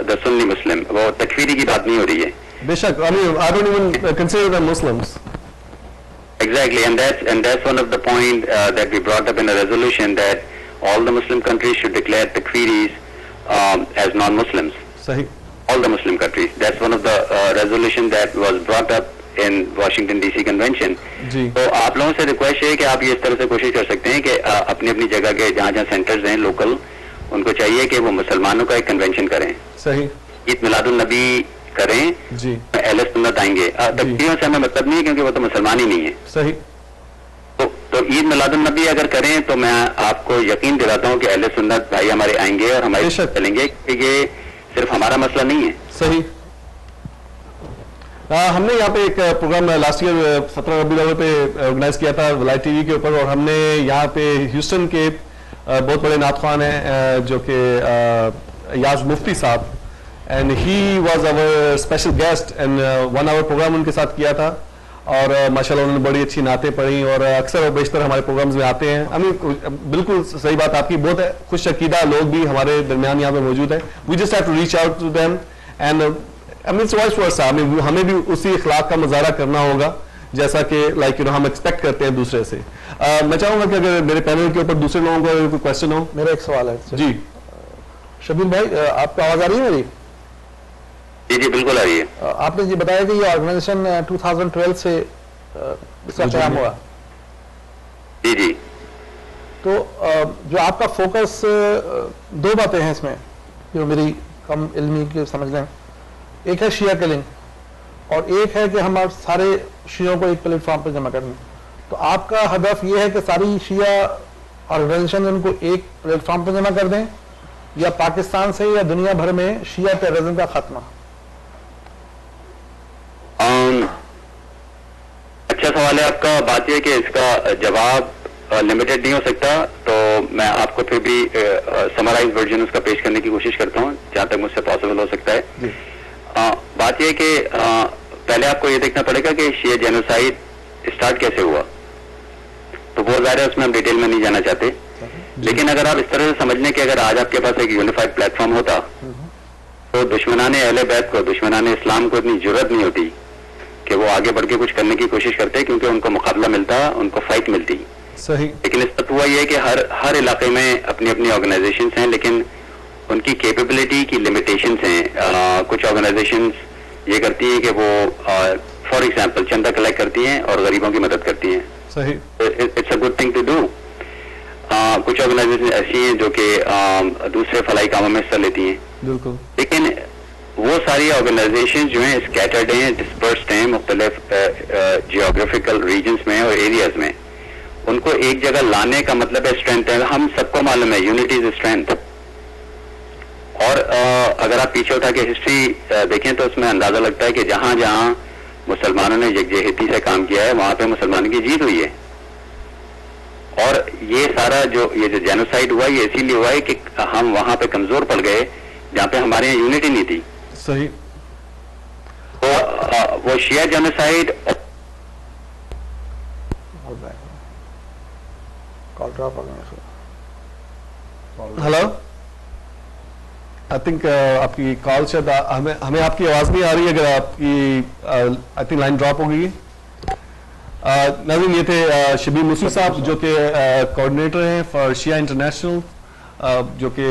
the Sunni Muslim. وہ تکفیری کی بات نہیں ہو رہی ہے. بے شک. I mean, I don't even consider them Muslims. Exactly, and that's one of the point that we brought up in a resolution, that all the Muslim countries should declare Takfiris as non-Muslims. صحیح. All the Muslim countries. That's one of the resolution that was brought up in Washington DC Convention. جی. تو آپ لوگوں سے request ہے کہ آپ یہ اس طرح سے کوشش کر سکتے ہیں کہ اپنی اپنی جگہ کے جہاں جہاں سینٹرز ہیں لوکل, ان کو چاہیے کہ وہ مسلمانوں کا ایک کنونشن کریں. صحیح. عید میلاد النبی کریں. جی. اہل سنت آئیں گے. تکفیریوں سے ہمیں مطلب نہیں ہے, کیونکہ وہ تو مسلمان ہی نہیں ہے. صحیح. تو عید میلاد النبی اگر کریں تو میں آپ کو یقین دلاتا ہوں کہ اہل سنت بھائی ہمارے آئیں گے اور ہمارے ساتھ چلیں گے, کہ یہ صرف ہمارا مسئلہ نہیں ہے. صحیح. ہم نے یہاں پہ ایک پروگرام لاسٹ ایئر 17 ربیع الاول پہ آرگنائز کیا تھا ولایت ٹی وی کے اوپر, اور ہم نے یہاں پہ ہیوسٹن کے بہت بڑے نعت خوان ہیں جو کہ یاز مفتی صاحب, and he was our special guest, and 1 hour program ان کے ساتھ کیا تھا, اور ماشاء اللہ انہوں نے بڑی اچھی نعتیں پڑھی, اور اکثر و بیشتر ہمارے پروگرامز میں آتے ہیں. بالکل صحیح بات آپ کی, بہت خوش عقیدہ لوگ بھی ہمارے درمیان یہاں پہ موجود ہیں. We just have to reach out to them, and vice versa, ہمیں بھی اسی اخلاق کا مظاہرہ کرنا ہوگا جیسا کہ لائک ہم ایکسپیکٹ کرتے ہیں دوسرے سے. میں چاہوں گا کہ اگر میرے پینل کے اوپر دوسرے لوگوں کو کوئی کوشچن ہو. میرا ایک سوال ہے. جی. شبیر بھائی, آپ کو آواز آ رہی ہے میری؟ جی جی بالکل آ رہی ہے. آپ نے یہ بتایا کہ یہ آرگنائزیشن 2012 سے اس کا قیام ہوا. جی جی. تو جو آپ کا فوکس, 2 باتیں ہیں اس میں جو میری کم علمی کے سمجھ لیں. ایک ہے شیعہ کلنگ, اور ایک ہے کہ ہم سارے شیعوں کو ایک پلیٹ فارم پہ جمع کرنا. تو آپ کا ہدف یہ ہے کہ ساری شیعہ آرگنائزیشن ان کو ایک پلیٹ فارم پہ جمع کر دیں, یا پاکستان سے یا دنیا بھر میں شیعہ ٹیررزم کا خاتمہ؟ اچھا سوال ہے آپ کا. بات یہ کہ اس کا جواب لمیٹڈ نہیں ہو سکتا, تو میں آپ کو پھر بھی سمرائز ورژن اس کا پیش کرنے کی کوشش کرتا ہوں جہاں تک مجھ سے پاسبل ہو سکتا ہے. بات یہ کہ پہلے آپ کو یہ دیکھنا پڑے گا کہ شیعہ جینوسائیڈ اسٹارٹ کیسے ہوا, تو بہت زیادہ اس میں ہم ڈیٹیل میں نہیں جانا چاہتے, لیکن اگر آپ اس طرح سے سمجھ لیں کہ اگر آج آپ کے پاس ایک یونیفائڈ پلیٹ فارم ہوتا تو دشمنان اہل بیت کو, دشمنان اسلام کو اتنی ضرورت نہیں ہوتی کہ وہ آگے بڑھ کے کچھ کرنے کی کوشش کرتے, کیونکہ ان کو مقابلہ ملتا, ان کو فائٹ ملتی. صحیح. لیکن اس وقت ہوا یہ ہے کہ ہر علاقے میں اپنی اپنی آرگنائزیشنز ہیں, لیکن ان کی کیپیبلٹی کی لمیٹیشنز ہیں. کچھ آرگنائزیشنز یہ کرتی ہیں کہ وہ فار ایگزامپل چندہ کلیکٹ کرتی ہیں اور غریبوں کی مدد کرتی ہیں. صحیح. It's a good thing to do. کچھ آرگنائزیشن ایسی ہیں جو کہ دوسرے فلاحی کاموں میں حصہ لیتی ہیں. بالکل. لیکن وہ ساری آرگنائزیشن جو ہیں اسکیٹرڈ ہیں, ڈسپرسڈ ہیں مختلف جیوگرافیکل ریجنز میں اور ایریاز میں. ان کو ایک جگہ لانے کا مطلب ہے اسٹرینتھ ہے. ہم سب کو معلوم ہے یونٹی از اسٹرینتھ. اور اگر آپ پیچھے اٹھا کے ہسٹری دیکھیں تو اس میں اندازہ لگتا ہے کہ جہاں جہاں مسلمانوں نے یکجہتی سے کام کیا ہے وہاں پہ مسلمانوں کی جیت ہوئی ہے. اور یہ سارا جو جینوسائیڈ ہوا یہ اسی لیے ہوا ہے کہ ہم وہاں پہ کمزور پڑ گئے جہاں پہ ہمارے یہاں یونٹی نہیں تھی. صحیح. تو وہ شیعہ جینوسائیڈ. ہلو, آئی تھنک آپ کی کال شاید ہمیں آپ کی آواز نہیں آ رہی ہے. اگر آپ کی آئی تھنک لائن ڈراپ ہو گئی. ناظرین, یہ تھے شبیر موسی صاحب جو کہ کوآرڈینیٹر ہیں فار شیعہ انٹرنیشنل, جو کہ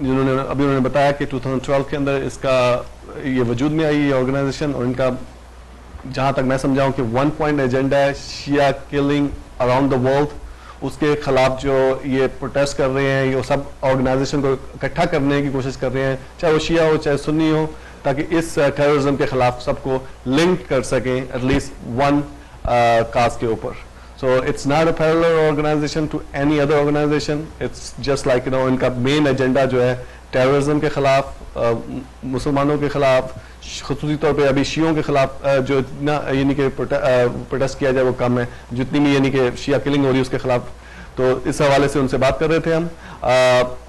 جنہوں نے ابھی انہوں نے بتایا کہ 2012 کے اندر اس کا یہ وجود میں آئی یہ آرگنائزیشن, اور ان کا جہاں تک میں سمجھاؤں کہ 1 پوائنٹ ایجنڈا ہے شیعہ کلنگ اراؤنڈ دا ورلڈ. اس کے خلاف جو یہ پروٹیسٹ کر رہے ہیں, یہ سب آرگنائزیشن کو اکٹھا کرنے کی کوشش کر رہے ہیں, چاہے وہ شیعہ ہو چاہے سنی ہو, تاکہ اس ٹیررزم کے خلاف سب کو لنک کر سکیں ایٹ لیسٹ ون کاز کے اوپر. So it's not a parallel organization to any other organization. It's just like ان کا مین ایجنڈا جو ہے ٹیررزم کے خلاف, مسلمانوں کے خلاف, خصوصی طور پہ ابھی شیعوں کے خلاف جو اتنا یعنی کہ پروٹیسٹ کیا جائے وہ کم ہے, جتنی بھی یعنی کہ شیعہ کلنگ ہو رہی ہے اس کے خلاف. تو اس حوالے سے ان سے بات کر رہے تھے ہم.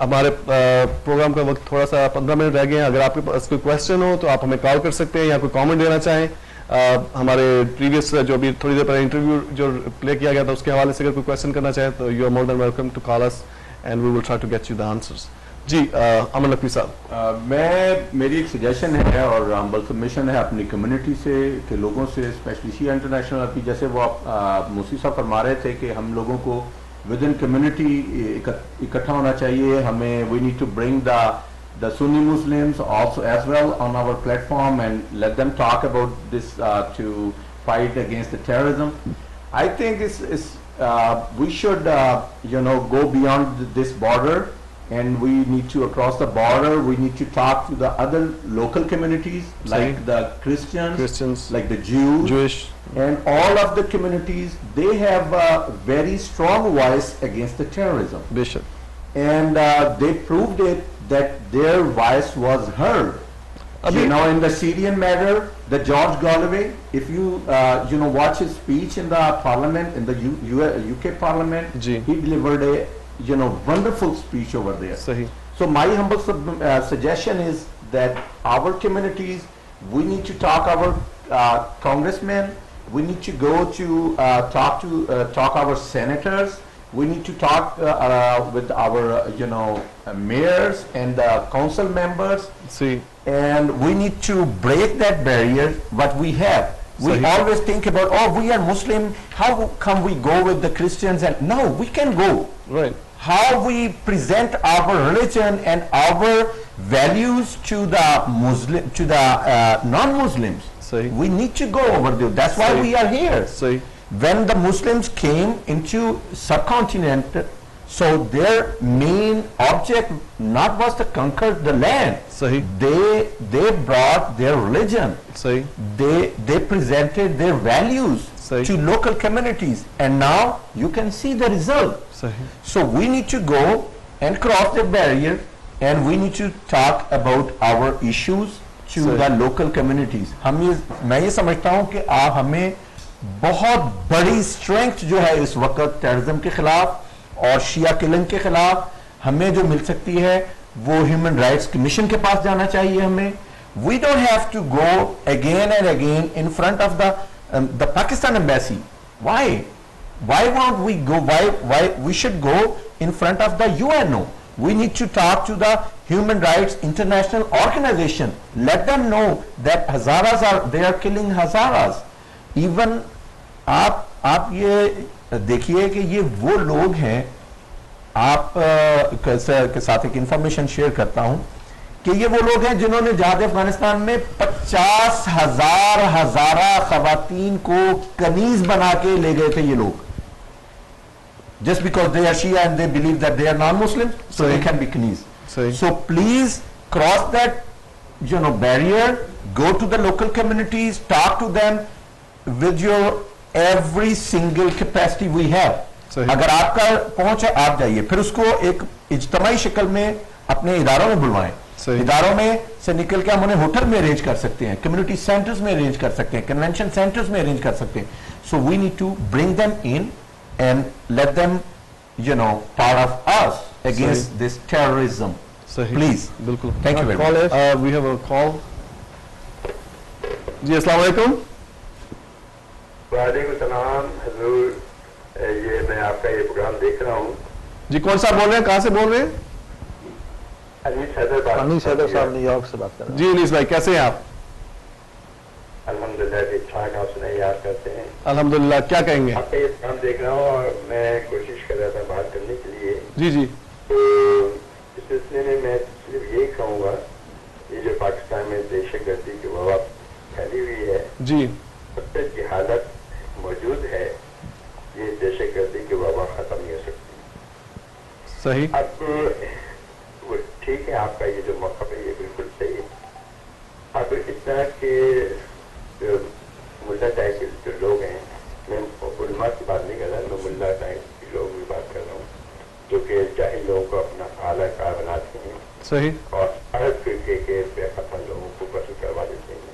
ہمارے پروگرام کا وقت تھوڑا سا 15 منٹ رہ گئے ہیں. اگر آپ کے پاس کوئی کویشچن ہو تو آپ ہمیں کال کر سکتے ہیں یا کوئی کامنٹ دینا چاہیں. ہمارے پریویس جو ابھی تھوڑی دیر پہلے انٹرویو جو پلے کیا گیا تھا اس کے حوالے سے اگر کوئی کویشچن کرنا چاہیں تو you are more than welcome to call us and we will try to get you the answers. جی امن نقوی صاحب, میری ایک سجیشن ہے اور ہمبل سبمیشن ہے اپنی کمیونٹی سے کہ لوگوں سے اسپیشلی شیعہ انٹرنیشنل ابھی جیسے وہ موسی صاحب فرما رہے تھے کہ ہم لوگوں کو ود ان کمیونٹی اکٹھا ہونا چاہیے. ہمیں we need to bring the Sunni Muslims also as well on our platform and let them talk about this to fight against the terrorism. I think we should go beyond this border, and we need to across the border we need to talk to the other local communities like the Christians, like the Jewish, and all of the communities. They have a very strong voice against the terrorism. Bishop. And they proved it that their voice was heard. In the Syrian matter, the George Galloway, if you watch his speech in the parliament, in the UK parliament, he delivered a wonderful speech over there. Sahi. So my humble suggestion is that our communities, we need to talk our congressmen, we need to go to talk our senators. We need to talk with our mayors and the council members. See. And we need to break that barrier what we have. We always think about, we are Muslim, how come we go with the Christians? And no, we can go. Right. How we present our religion and our values to the non-Muslims. We need to go over there. That's why we are here. When the Muslims came into subcontinent, So their main object not was to conquer the land. صحیح. They brought their religion. صحیح. They presented their values صحیح. to local communities, and now you can see the result. صحیح. So we need to go and cross the barrier, and we need to talk about our issues to صحیح. the local communities. میں یہ سمجھتا ہوں کہ ہمیں بہت بڑی اسٹرینتھ جو ہے اس وقت ٹیررزم کے خلاف اور شیعہ کلنگ کے خلاف ہمیں جو مل سکتی ہے وہ ہیومن رائٹس کمیشن کے پاس جانا چاہیے ہمیں. We don't have to go again and again in front of the Pakistan embassy. Why want we go why we should go in front of the UNO. We need to talk to the human rights international organization. Let them know that Hazaras they are killing Hazaras. Even آپ یہ دیکھیے کہ یہ وہ لوگ ہیں, آپ کے ساتھ ایک انفارمیشن شیئر کرتا ہوں کہ یہ وہ لوگ ہیں جنہوں نے جہاد افغانستان میں 50,000 ہزارہ خواتین کو کنیز بنا کے لے گئے تھے یہ لوگ. Just because they are Shia and they believe that they are non-Muslims, so they can be Kaniz. So please cross that, barrier, go to the local communities, talk to them with your every single capacity we have. اگر آپ کا پہنچ ہے آپ جائیے, پھر اس کو ایک اجتماعی شکل میں اپنے اداروں میں بلوائیں. اداروں میں سے نکل کے ہم انہیں ہوٹل میں ارینج کر سکتے ہیں, کمیونٹی سینٹرز میں ارینج کر سکتے ہیں, کنونشن سینٹرز میں ارینج کر سکتے ہیں. So we need to bring them in and let them part of us against this terrorism. Please. بالکل. Thank you very much. We have a call. جی السلام علیکم. وعلیکم السلام حضور, یہ میں آپ کا یہ پروگرام دیکھ رہا ہوں. جی کون صاحب بول رہے ہیں, کہاں سے بول رہے ہیں؟ انیس حیدر صاحب نیو یارک سے بات کر رہے ہیں. جی انیس بھائی کیسے ہیں آپ؟ الحمدللہ ٹھیک ٹھاک, آپ سنائیے آپ کیسے ہیں؟ الحمدللہ. کیا کہیں گے؟ آپ کا یہ پروگرام دیکھ رہا ہوں اور میں کوشش کر رہا تھا بات کرنے کے لیے. جی جی. اس سلسلے میں میں صرف یہی کہوں گا, یہ جو پاکستان میں دہشت گردی کی وبا پھیلی ہوئی ہے, جی کی حالت موجود ہے, یہ دہشت گردی کی وبا ختم نہیں ہو سکتی. صحیح. اب وہ ٹھیک ہے, آپ کا یہ جو موقف ہے یہ بالکل صحیح ہے. اب اس طرح کے ملا ٹائپ کے جو لوگ ہیں, میں علماء کی بات نہیں کر رہا, میں ملا ٹائپ کے لوگ کی بات کر رہا ہوں, جو کہ جاہل لوگوں کو اپنا اعلیٰ کار بناتے ہیں. صحیح. اور ہر فرقے کے بے خطا لوگوں کو قتل کروا دیتے ہیں,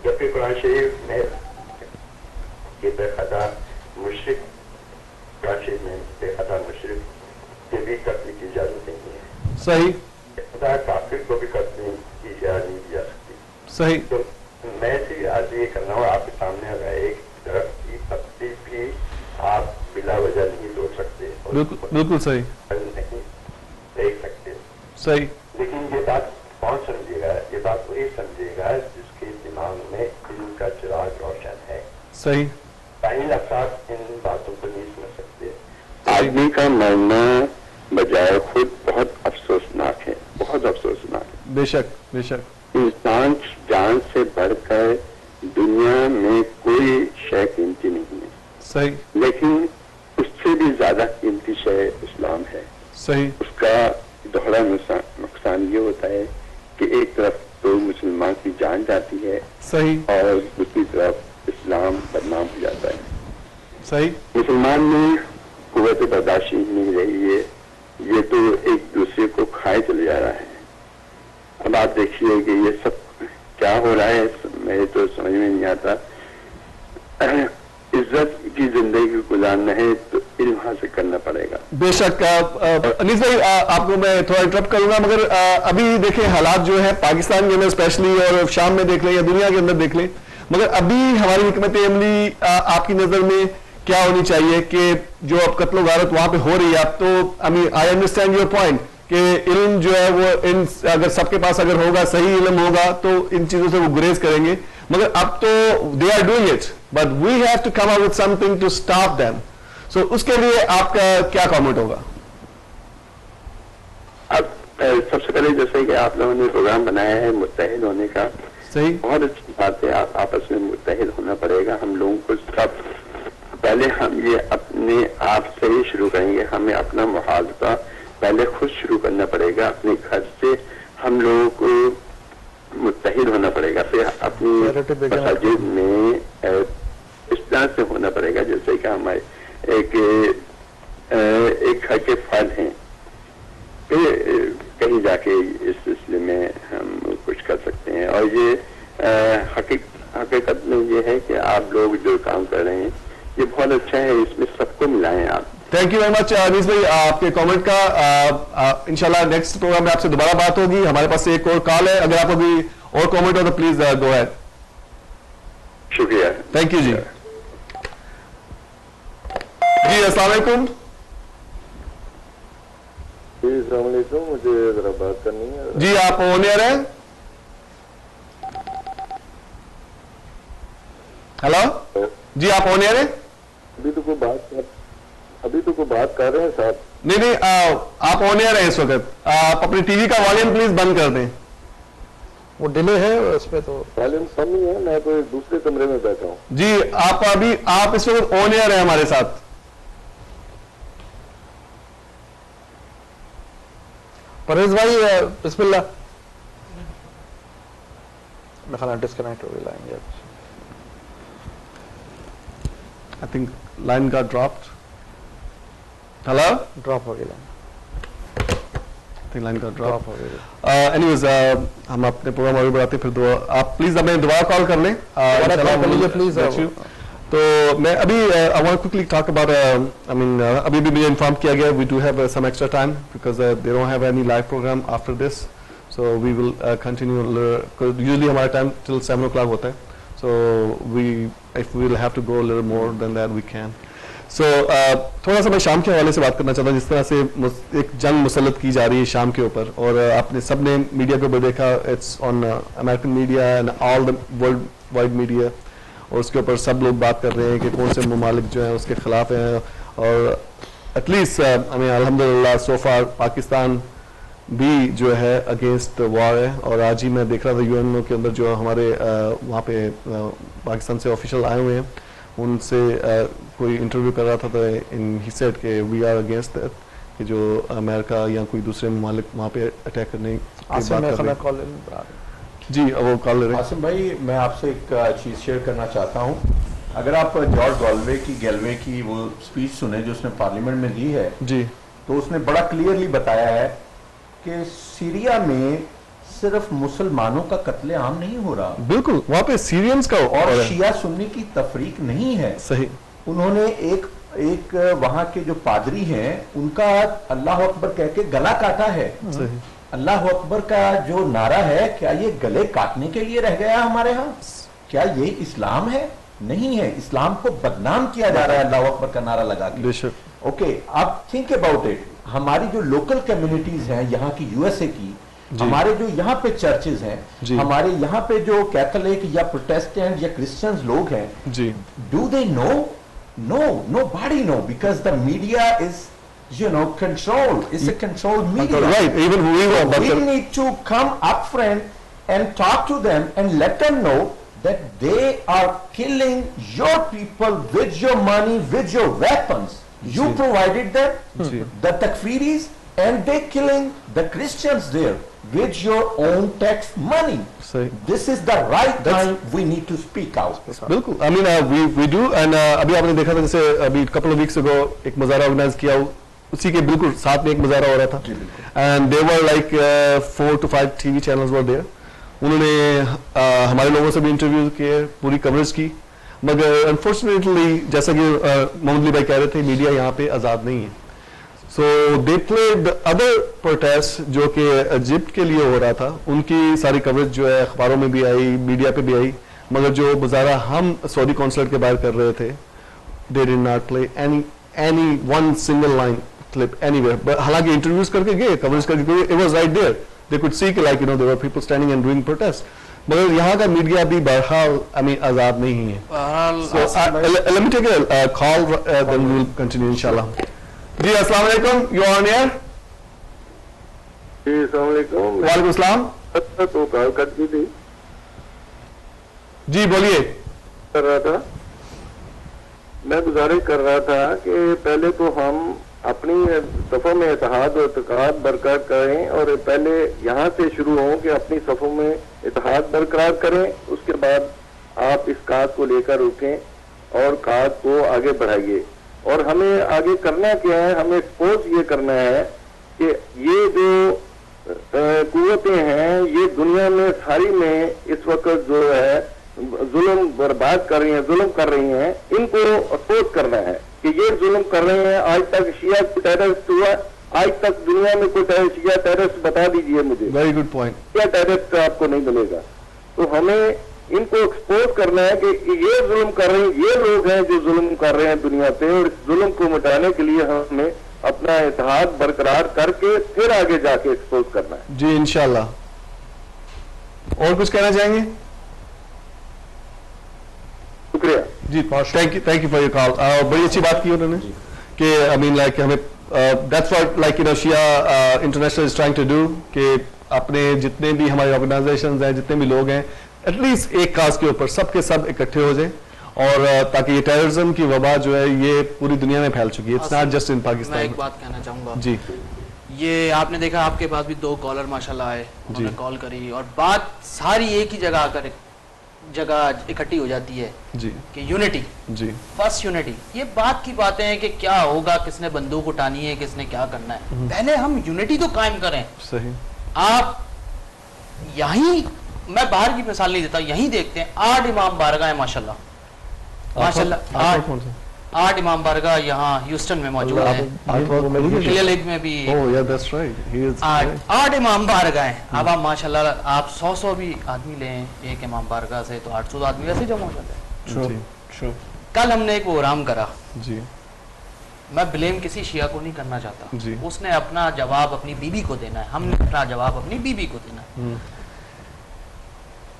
جبکہ قرآن شریف میں یہ بے خطا مشرک, قرآن شریف میں بے خطا مشرک کے بھی قتل کی اجازت نہیں ہے. صحیح. خدا کافر کو بھی قتل کی اجازت نہیں دی جا سکتی. صحیح. تو میں سے آج یہ کرنا ہوں آپ کے سامنے, اگر ایک درخت کی پتی بھی آپ بلا وجہ نہیں توڑ سکتے, بالکل صحیح نہیں دیکھ سکتے. صحیح. لیکن یہ بات کون سمجھے گا؟ یہ بات وہی سمجھے گا جس کے دماغ میں علم کا چراغ روشن ہے. صحیح. کائنی افراد ان باتوں کو نہیں سمجھ سکتے. آدمی کا مرنا بجائے خود بہت افسوسناک ہے, بہت افسوسناک ہے. بے شک بے شک. انسان جان سے بڑھ کر دنیا میں کوئی شے قیمتی نہیں ہے. صحیح. لیکن اس سے بھی زیادہ قیمتی شے اسلام ہے. صحیح. اس کا دوہرا نقصان یہ ہوتا ہے کہ ایک طرف تو مسلمان کی جان جاتی ہے, صحیح, اور دوسری طرف اسلام بدنام ہو جاتا ہے. صحیح. مسلمان میں قوت برداشت نہیں رہی ہے, یہ تو ایک دوسرے کو کھائے چلے جا رہا ہے. اب آپ دیکھیے کہ یہ سب کیا ہو رہا ہے, میرے تو سمجھ میں نہیں آتا. عزت کی زندگی گزارنا ہے تو علم حاصل کرنا پڑے گا. بے شک. انیس بھائی آپ کو میں تھوڑا انٹرپٹ کروں گا, مگر ابھی دیکھیں حالات جو ہے پاکستان کے اندر اسپیشلی, اور شام میں دیکھ لیں یا دنیا کے اندر دیکھ لیں, مگر ابھی ہماری حکمت عملی آپ کی نظر میں کیا ہونی چاہیے کہ جو اب قتل و غارت وہاں پہ ہو رہی ہے, اب تو آئی انڈرسٹینڈ یور پوائنٹ کہ علم جو ہے وہ اگر سب کے پاس اگر ہوگا, صحیح علم ہوگا, تو ان چیزوں سے وہ گریز کریں گے, مگر اب تو they are doing it, but we have to come up with something to stop them. So اس کے لیے آپ کا کیا کامنٹ ہوگا؟ اب سب سے پہلے جیسے کہ آپ لوگوں نے پروگرام بنایا ہے متحد ہونے کا, صحیح, بہت اچھی بات ہے. آپ آپس میں متحد ہونا پڑے گا. ہم لوگوں کو سب پہلے ہم یہ اپنے آپ سے ہی شروع کریں گے. ہمیں اپنا محاذہ پہلے خود شروع کرنا پڑے گا. اپنے گھر سے ہم لوگوں کو متحد ہونا پڑے گا. پھر اپنی مساجد میں اس طرح سے ہونا پڑے گا جیسے کہ ہمارے ایک گھر کے فرد ہیں. پھر کہیں جا کے اس سلسلے میں ہم کچھ کر سکتے ہیں. اور یہ حقیقت میں یہ ہے کہ آپ لوگ جو کام کر رہے ہیں یہ بہت اچھا ہے. اس میں سب کو ملائیں آپ. تھینک یو ویری مچ انیس بھائی آپ کے کامنٹ کا. انشاءاللہ نیکسٹ پروگرام میں آپ سے دوبارہ بات ہوگی. ہمارے پاس ایک اور کال ہے, اگر آپ کو کوئی اور کامنٹ ہو تو پلیز گو ہیڈ. شکریہ. تھینک یو جی. جی السلام علیکم. جی السلام علیکم. مجھے ذرا بات کرنی ہے. جی آپ آن ایئر ہیں. ہیلو جی آپ آن ایئر ہیں. ابھی تو کوئی بات کر رہے ہیں صاحب. نہیں آپ آن ایئر ہیں اس وقت. آپ اپنی ٹی وی کا والیوم پلیز بند کر دیں. وہ ڈیلے ہے اس پہ تو. والیوم کم ہی ہے. میں تو ایک دوسرے کمرے میں بیٹھا ہوں. جی آپ اس وقت آن ایئر ہیں ہمارے ساتھ. پرویز بھائی بسم اللہ. ڈسکنیکٹ ہو گئی line. I think line got dropped. Hello? Drop ہو گئی line. I think line got dropped. Drop ہو گئی. Anyways, ہم اپنے پروگرام آگے بڑھاتے پھر دعا آپ پلیز ہمیں دوبارہ کال کر لیں. پلیز. تو میں ابھی I want to quickly talk about ابھی بھی مجھے انفارم کیا گیا we do have some extra time because they don't have any live program after this, so we will continue. Usually ہمارا ٹائم till 7 o'clock ہوتا ہے. So if we will have to go a little more than that we can. So تھوڑا سا میں شام کے حوالے سے بات کرنا چاہتا ہوں. جس طرح سے ایک جنگ مسلط کی جا رہی ہے شام کے اوپر, اور آپ نے سب نے میڈیا کے اوپر دیکھا, it's on American media and all the world wide media, اور اس کے اوپر سب لوگ بات کر رہے ہیں کہ کون سے ممالک جو ہیں اس کے خلاف ہیں. اور ایٹ لیسٹ الحمد للہ سو فار پاکستان بھی جو ہے اگینسٹ وار ہے. اور آج ہی میں دیکھ رہا تھا یو این او کے اندر جو ہمارے وہاں پہ پاکستان سے آفیشیل آئے ہوئے ہیں, ان سے کوئی انٹرویو کر رہا تھا تو ہی سیڈ کہ وی آر اگینسٹ دیٹ, کہ جو امریکہ یا کوئی دوسرے ممالک وہاں پہ اٹیک کرنے کی بات کر رہے ہیں. جی وہ کال لے رہے ہیں. عاصم بھائی میں آپ سے ایک چیز شیئر کرنا چاہتا ہوں. اگر آپ جارج گیلوے کی وہ اسپیچ سنیں جو اس نے پارلیمنٹ میں دی ہے, جی تو اس نے بڑا کلیئرلی بتایا ہے کہ سیریا میں صرف مسلمانوں کا قتل عام نہیں ہو رہا, بالکل وہاں پہ سیرینز کا اور شیعہ سنی کی تفریق نہیں ہے. صحیح. انہوں نے ایک وہاں کے جو پادری ہیں ان کا اللہ اکبر کہہ کے گلا کاٹا ہے. صحیح. اللہ اکبر کا جو نعرہ ہے, کیا یہ گلے کاٹنے کے لیے رہ گیا ہمارے ہاں؟ کیا یہ اسلام ہے؟ نہیں ہے. اسلام کو بدنام کیا جا رہا ہے اللہ اکبر کا نعرہ لگا کے. اوکے, آپ تھنک اباؤٹ اٹ. ہماری جو لوکل کمیونٹیز ہیں یہاں کی یو ایس اے کی, ہمارے جو یہاں پہ چرچز ہیں, ہمارے یہاں پہ جو کیتھولک یا پروٹیسٹنٹ یا کرسچنز لوگ ہیں, do they know? nobody know, because the media is control. It's a controlled media. Right. Even we need to come up front and talk to them and let them know that they are killing your people with your money, with your weapons. You provided them, the Takfiris, and they're killing the Christians there with your own tax money. This is the right time we need to speak out. بالکل. I mean we do, and ابھی آپ نے دیکھا تھا جیسے ابھی couple of weeks ago ایک مظاہرہ آرگنائز کیا, اسی کے بالکل ساتھ میں ایک مظاہرہ ہو رہا تھا, and there were like 4 to 5 TV channels were there. انہوں نے ہمارے لوگوں سے بھی انٹرویو کیے, پوری کوریج کی, مگر انفارچونیٹلی جیسا کہ محمد علی بھائی کہہ رہے تھے میڈیا یہاں پہ آزاد نہیں ہے. سو دے پلیڈ ادر پروٹیسٹ جو کہ ایجپٹ کے لیے ہو رہا تھا, ان کی ساری کوریج جو ہے اخباروں میں بھی آئی, میڈیا پہ بھی آئی, مگر جو مظاہرہ ہم سعودی قونصلیٹ کے باہر کر رہے تھے they did not play any one single line clip anywhere. حالانکہ انٹرویوز کر کے گئے, کوریج کر کے, it was right there. They could see like there were people standing and doing protests. مگر یہاں کا میڈیا بھی بہرحال آزاد نہیں ہے. Let me take a call, then we will continue inshallah. جی السلام علیکم, یو آن ایئر. جی السلام علیکم. وعلیکم السلام. تو کال کٹ دی تھی. جی بولیے. کر رہا تھا میں گزارش کر رہا تھا کہ پہلے تو ہم اپنی صفوں میں اتحاد و اعتقاد برقرار کریں، اور پہلے یہاں سے شروع ہوں کہ اپنی صفوں میں اتحاد برقرار کریں، اس کے بعد آپ اس کاز کو لے کر اٹھیں اور کاز کو آگے بڑھائیے. اور ہمیں آگے کرنا کیا ہے؟ ہمیں ایکسپوز یہ کرنا ہے کہ یہ جو قوتیں ہیں یہ دنیا میں ساری میں اس وقت جو ہے ظلم برباد کر رہی ہیں، ظلم کر رہی ہیں، ان کو اپوز کرنا ہے کہ یہ ظلم کر رہے ہیں. آج تک شیعہ ٹیررسٹ ہوا، آج تک دنیا میں کوئی شیعہ ٹیررسٹ بتا دیجئے مجھے، ویری گڈ پوائنٹ. کیا ٹیررسٹ آپ کو نہیں ملے گا. تو ہمیں ان کو ایکسپوز کرنا ہے کہ یہ ظلم کر رہے ہیں، یہ لوگ ہیں جو ظلم کر رہے ہیں دنیا پہ، اور اس ظلم کو مٹانے کے لیے ہمیں اپنا اتحاد برقرار کر کے پھر آگے جا کے ایکسپوز کرنا ہے. جی انشاءاللہ. اور کچھ کہنا چاہیں گے؟ شکریہ جی thank you for your call. بڑی اچھی بات کی انہوں نے کہ آئی مین لائک ہمیں that's what like Shia International is trying to do کہ اپنے جتنے بھی ہماری آرگنائزیشنز ہیں، جتنے بھی لوگ ہیں، ایٹ لیسٹ ایک کاز کے اوپر سب کے سب اکٹھے ہو جائیں، اور تاکہ یہ ٹیررزم کی وبا جو ہے یہ پوری دنیا میں پھیل چکی ہے. It's not just in Pakistan. میں ایک بات کہنا چاہوں گا. جی یہ آپ نے دیکھا آپ کے پاس بھی 2 کالر ماشاءاللہ آئے، انہوں نے کال کری اور بات ساری ایک ہی جگہ آ کر جگہ اکٹھی ہو جاتی ہے جی کہ یونٹی، جی فرسٹ یونٹی. یہ بات کی باتیں ہیں کہ کیا ہوگا، کس نے بندوق اٹھانی ہے، کس نے کیا کرنا ہے. پہلے ہم یونٹی تو قائم کریں. صحیح. آپ یہیں، میں باہر کی مثال نہیں دیتا، یہیں دیکھتے ہیں 8 امام بارگاہ ہیں ماشاءاللہ، ماشاءاللہ 8 امام بارگاہ یہاں ہیوسٹن میں موجود ہیں، کلیئر لیک میں بھی 8 امام بارگاہ ہیں. اب آپ ماشاءاللہ آپ 100 بھی آدمی لیں ایک امام بارگاہ سے تو 800 آدمی ویسے جمع ہو جاتے ہیں. کل ہم نے ایک پروگرام کرا، جی میں بلیم کسی شیعہ کو نہیں کرنا چاہتا، جی. اس نے اپنا جواب اپنی بیوی کو دینا ہے، ہم نے اپنا جواب اپنی بیوی کو دینا ہے.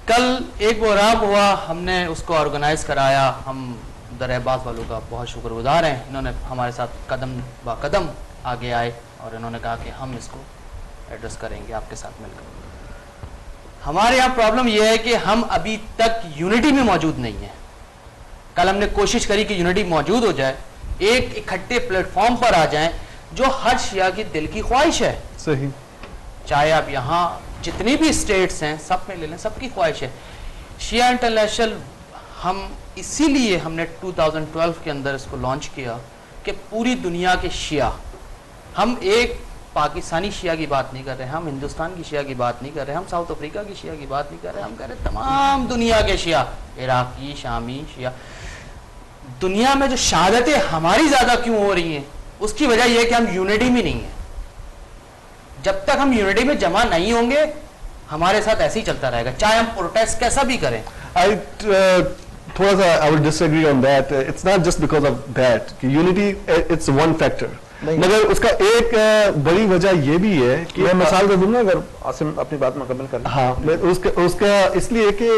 کل ایک پروگرام ہوا، ہم نے اس کو آرگنائز کرایا، ہم در عباس والوں کا بہت شکر گزار ہیں. انہوں نے ہمارے ساتھ قدم با قدم آگے آئے اور انہوں نے کہا کہ ہم اس کو ایڈریس کریں گے آپ کے ساتھ مل کر. ہمارے یہاں پرابلم یہ ہے کہ ہم ابھی تک یونٹی میں موجود نہیں ہیں. کل ہم نے کوشش کری کہ یونٹی موجود ہو جائے، ایک اکٹھے پلیٹ فارم پر آ جائیں جو ہر شیعہ کی دل کی خواہش ہے. صحیح. چاہے آپ یہاں جتنی بھی اسٹیٹس ہیں سب میں لے لیں، سب کی خواہش ہے. شیعہ انٹرنیشنل ہم اسی لیے ہم نے 2012 کے اندر اس کو لانچ کیا کہ پوری دنیا کے شیعہ، ہم ایک پاکستانی شیعہ کی بات نہیں کر رہے، ہم ہندوستان کی شیعہ کی بات نہیں کر رہے، ہم ساؤتھ افریقہ کی شیعہ کی بات نہیں کر رہے، ہم کہہ رہے تمام دنیا کے شیعہ، عراقی، شامی شیعہ. دنیا میں جو شہادتیں ہماری زیادہ کیوں ہو رہی ہیں اس کی وجہ یہ ہے کہ ہم یونٹی میں نہیں ہیں. جب تک ہم یونٹی میں جمع نہیں ہوں گے ہمارے ساتھ ایسے ہی چلتا رہے گا، چاہے ہم پروٹیسٹ کیسا بھی کریں. تھوڑا سا I would disagree on that. It's not just because of that کہ unity it's one factor. مگر اس کا ایک بڑی وجہ یہ بھی ہے کہ میں مثال دے دوں گا اگر عاصم اپنی بات مکمل کرنا. ہاں اس کا اس لیے کہ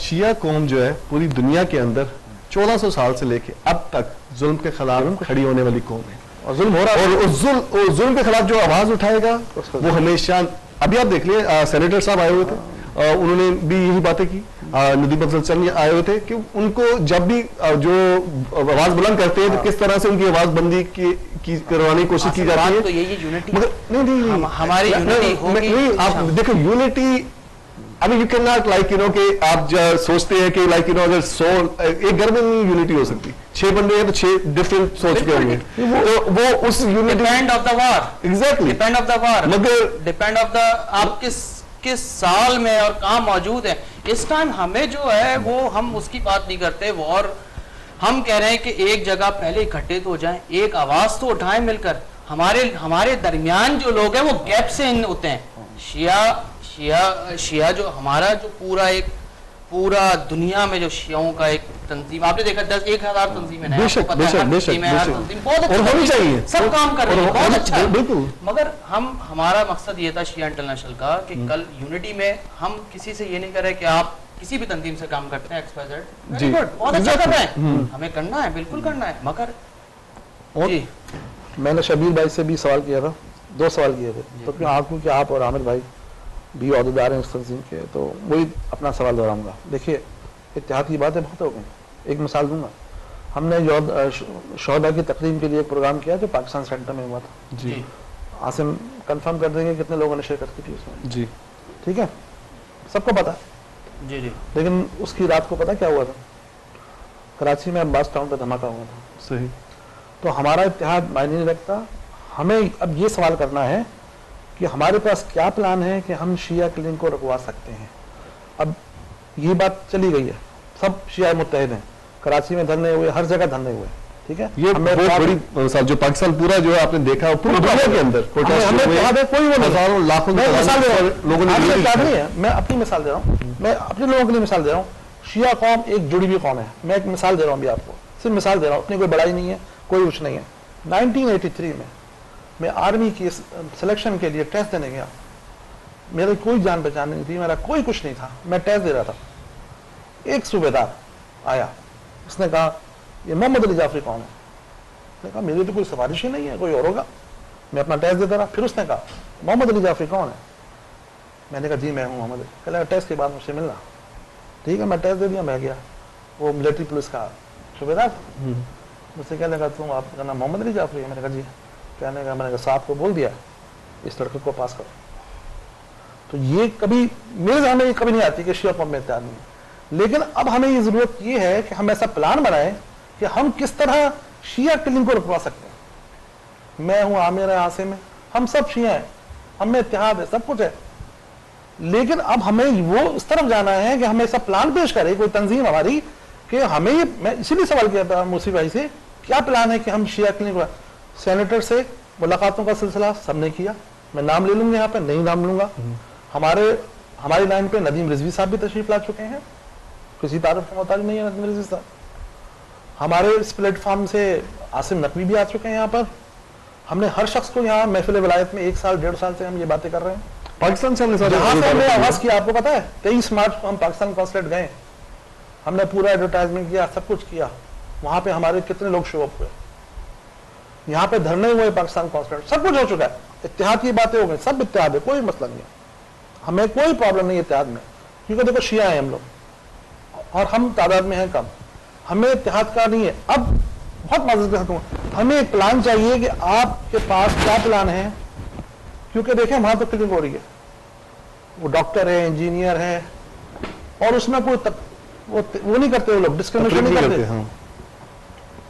شیعہ قوم جو ہے پوری دنیا کے اندر 1400 سال سے لے کے اب تک ظلم کے خلاف کھڑی ہونے والی قوم ہے، اور ظلم ہو رہا ہے، اور اس ظلم کے خلاف جو آواز اٹھائے گا وہ ہمیشہ. ابھی آپ دیکھ لیے سینیٹر صاحب آئے ہوئے تھے، انہوں نے بھی یہی باتیں کی. ندیم افضل چند آئے ہوئے تھے کہ ان کو جب بھی جو آواز بلند کرتے ہیں تو کس طرح سے ان کی آواز بندی کی کروانے کی کوشش کی جاتی ہے. تو یہی یونٹی نہیں ہماری یونٹی ہوگی. آپ دیکھو یونٹی ابھی یو کین ناٹ لائک کہ آپ سوچتے ہیں کہ لائک اگر ایک گھر میں نہیں یونٹی ہو سکتی، 6 بندے ہیں تو 6 ڈفرینٹ سوچ کے ہوں گے، وہ اس unity depend of the war. Exactly depend of the war, مگر ڈیپینڈ آف دا آپ کس سال میں اور کہاں موجود ہیں. اس ٹائم ہمیں جو ہے وہ ہم اس کی بات نہیں کرتے، وہ اور ہم کہہ رہے ہیں کہ ایک جگہ پہلے اکٹھے تو ہو جائیں، ایک آواز تو اٹھائیں مل کر. ہمارے درمیان جو لوگ ہیں وہ گیپ سے ہوتے ہیں. شیعہ جو ہمارا جو پورا دنیا میں جو شیعوں کا ایک تنظیم آپ نے دیکھا 10,000 تنظیمیں ہیں، بہت اچھا، سب کام کر رہے ہیں، بہت اچھا ہے. مگر ہمارا مقصد یہ تھا شیعہ انٹرنیشنل کا کہ کل یونٹی میں ہم کسی سے یہ نہیں کر رہے کہ آپ کسی بھی تنظیم سے کام کرتے ہیں XYZ بہت اچھا کر رہے ہیں، ہمیں کرنا ہے، بالکل کرنا ہے. مگر جی میں نے شبیر بھائی سے بھی سوال کیا تھا، 2 سوال کیے تھے، تو پھر آپ کو کہ آپ اور عامر بھائی بھی عہدیدار ہیں اس تنظیم کے، تو وہی اپنا سوال دہراؤں گا. دیکھیے اتحاد کی باتیں بہت ہو گئی. ایک مثال دوں گا، ہم نے شہدا کی تقریب کے لیے ایک پروگرام کیا جو پاکستان سینٹر میں ہوا تھا. جی عاصم کنفرم کر دیں گے کتنے لوگوں نے شرکت کی تھی اس میں. جی ٹھیک ہے, سب کو پتا. جی جی. لیکن اس کی رات کو پتا کیا ہوا تھا, کراچی میں عباس ٹاؤن پہ دھماکہ ہوا تھا. صحیح. تو ہمارا اتحاد معنی نہیں رکھتا. ہمیں اب یہ سوال کرنا ہے کہ ہمارے پاس کیا پلان ہے کہ ہم شیعہ کلنگ کو رکوا سکتے ہیں. اب یہ بات چلی گئی ہے, سب شیعہ متحد ہیں, کراچی میں دھرنے ہوئے, ہر جگہ دھرنے ہوئے. ٹھیک ہے, یہ بہت بڑی مثال جو پاکستان پورا جو ہے آپ نے دیکھا پوری دنیا کے اندر ہزاروں لاکھوں لوگوں نے. میں اپنی مثال دے رہا ہوں, میں اپنے لوگوں کے لیے مثال دے رہا ہوں. شیعہ قوم ایک جڑی ہوئی قوم ہے. میں ایک مثال دے رہا ہوں ابھی آپ کو, صرف مثال دے رہا ہوں, اپنی کوئی بڑائی نہیں ہے, کوئی کچھ نہیں ہے. 1983 میں آرمی کی سلیکشن کے لیے ٹیسٹ دینے گیا. میری کوئی جان پہچان نہیں تھی, میرا کوئی کچھ نہیں تھا, میں ٹیسٹ دے رہا تھا. ایک صوبیدار آیا, اس نے کہا یہ محمد علی جعفری کون ہے. اس نے کہا میری تو کوئی سفارش ہی نہیں ہے, کوئی اور ہوگا. میں اپنا ٹیسٹ دیتا رہا. پھر اس نے کہا محمد علی جعفری کون ہے. میں نے کہا جی میں ہوں محمد علی. کہا ٹیسٹ کے بعد مجھ سے ملنا. ٹھیک ہے, میں ٹیسٹ دے دیا, میں گیا. وہ ملٹری پولیس کا صوبیدار تھا. مجھ سے کہنے لگا تم آپ کا نام محمد علی جعفری ہے. میں نے کہا جی. کہنے کا میں نے کہا صاحب کو بول دیا اس لڑکے کو پاس کرو. تو یہ کبھی میرے ذہن میں یہ کبھی نہیں آتی کہ شیعہ قوم میں اتحاد نہیں. لیکن اب ہمیں یہ ضرورت یہ ہے کہ ہم ایسا پلان بنائیں کہ ہم کس طرح شیعہ کلنگ کو رکوا سکتے ہیں. میں ہوں, عامر ہے, عاصم ہے, ہم سب شیعہ ہیں, ہم میں اتحاد ہے, سب کچھ ہے. لیکن اب ہمیں وہ اس طرف جانا ہے کہ ہمیں ایسا پلان پیش کرے کوئی تنظیم ہماری کہ ہمیں یہ, میں اسی لیے سوال کیا تھا موسی بھائی سے, کیا پلان ہے کہ ہم شیعہ کلنگ کو. سینیٹر سے ملاقاتوں کا سلسلہ سب نے کیا. میں نام لے لوں گا یہاں پہ, نہیں نام لوں گا. ہماری لائن پہ ندیم رضوی صاحب بھی تشریف لا چکے ہیں, کسی تعارف کا محتاج نہیں ہے ندیم رضوی صاحب. ہمارے اس پلیٹ فارم سے عاصم نقوی بھی آ چکے ہیں یہاں پر. ہم نے ہر شخص کو یہاں محفل ولایت میں 1 سال 1.5 سال سے ہم یہ باتیں کر رہے ہیں. پاکستان سے جہاں سے ہم نے آغاز کیا آپ کو پتا ہے 23 مارچ کو ہم پاکستان کانسلیٹ گئے. ہم نے پورا ایڈورٹائزمنٹ کیا, سب کچھ کیا. وہاں پہ ہمارے کتنے لوگ شو اپ ہوئے, یہاں پہ دھرنے ہوئے پاکستان کانسلیٹ, سب کچھ ہو چکا ہے. اتحاد کی باتیں ہو گئی, سب اتحاد ہے, کوئی مسئلہ نہیں ہے. ہمیں کوئی پرابلم نہیں ہے اتحاد میں, کیونکہ دیکھو شیعہ ہیں ہم لوگ اور ہم تعداد میں ہیں کم. ہمیں اتحاد کا نہیں ہے. اب بہت معذرت کرتا ہوں, ہمیں ایک پلان چاہیے کہ آپ کے پاس کیا پلان ہے, کیونکہ دیکھیں وہاں تو کلنگ ہو رہی ہے. وہ ڈاکٹر ہے, انجینئر ہے, اور اس میں کوئی وہ نہیں کرتے, وہ لوگ ڈسکریمنیشن نہیں کرتے.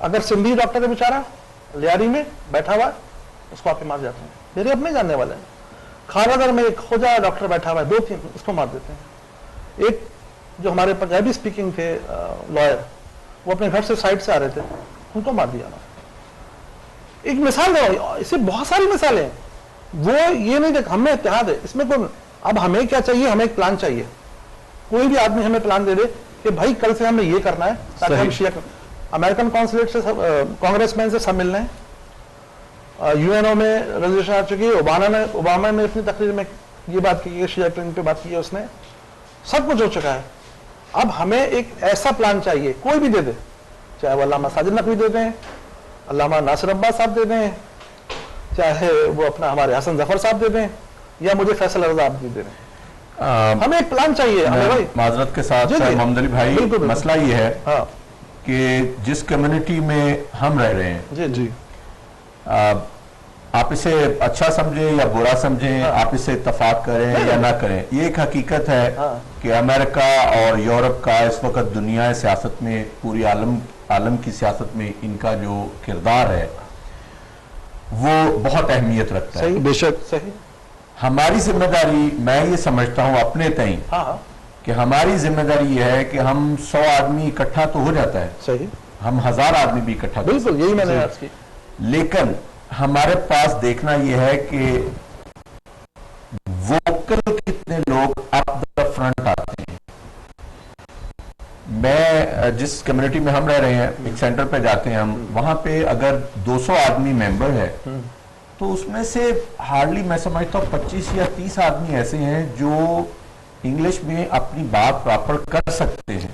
اگر سندھی ڈاکٹر ہے بیچارہ لیاری میں بیٹھا ہوا ہے, اس کو آپ کے مار جاتے ہیں. میرے اپنے جاننے والے ہیں. کھارگر میں ایک خوجا ڈاکٹر بیٹھا ہوا ہے, 2-3 اس کو مار دیتے ہیں. ایک جو ہمارے پنجابی اسپیکنگ تھے لائر, وہ اپنے گھر سے سائڈ سے آ رہے تھے, ان کو مار دیا. ایک مثال دے, اس سے بہت ساری مثالیں ہیں. وہ یہ نہیں کہ ہم میں اتحاد ہے, اس میں کوئی. اب ہمیں کیا چاہیے, ہمیں ایک پلان چاہیے. کوئی بھی آدمی ہمیں پلان دے دے کہ بھائی کل سے ہم نے یہ کرنا ہے, تاکہ ہم شیعہ امریکن کانسلیٹ سے کانگریس مین سے سب ملنا ہے. UN میں ریزولوشن آ چکی ہے. اوباما نے اپنی تقریر میں یہ بات کی ہے, شیعہ کلنگ پہ بات کی ہے اس نے. سب کچھ ہو چکا ہے. اب ہمیں ایک ایسا پلان چاہیے, کوئی بھی دے دے, چاہے وہ علامہ ساجد نقوی دے دیں, علامہ ناصر عباس صاحب دے دیں, چاہے وہ اپنا ہمارے حسن ظفر صاحب دے دیں, یا مجھے فیصل رضا آپ بھی دے دیں. ہمیں ایک پلان چاہیے. معذرت کے ساتھ محمد علی بھائی, مسئلہ یہ ہے کہ جس کمیونٹی میں ہم رہ رہے ہیں, جی آپ اسے اچھا سمجھیں یا برا سمجھیں, آپ اسے اتفاق کریں یا نہ کریں, یہ ایک حقیقت ہے کہ امریکہ اور یورپ کا اس وقت دنیا سیاست میں, پوری عالم کی سیاست میں ان کا جو کردار ہے وہ بہت اہمیت رکھتا ہے. بے شک صحیح. ہماری ذمہ داری, میں یہ سمجھتا ہوں اپنے تئیں, کہ ہماری ذمہ داری یہ ہے کہ ہم 100 آدمی اکٹھا تو ہو جاتا ہے, صحیح, ہم 1000 آدمی بھی اکٹھا, بالکل یہی میں نے عرض کی. لیکن ہمارے پاس دیکھنا یہ ہے کہ ووکل کتنے لوگ اپ دا فرنٹ آتے ہیں. میں جس کمیونٹی میں ہم رہ رہے ہیں, ایک سینٹر پہ جاتے ہیں ہم, وہاں پہ اگر 200 آدمی ممبر ہے تو اس میں سے ہارڈلی میں سمجھتا ہوں 25 یا 30 آدمی ایسے ہیں جو انگلش میں اپنی بات پراپر کر سکتے ہیں.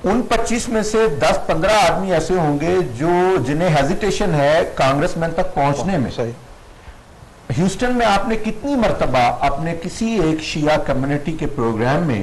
ان 25 میں سے 10-15 آدمی ایسے ہوں گے جنہیں ہیزیٹیشن ہے کانگریس مین تک پہنچنے میں. ہیوسٹن میں آپ نے کتنی مرتبہ اپنے کسی ایک شیعہ کمیونٹی کے پروگرام میں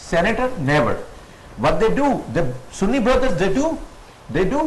senator? Never. What they do, the Sunni brothers, they do.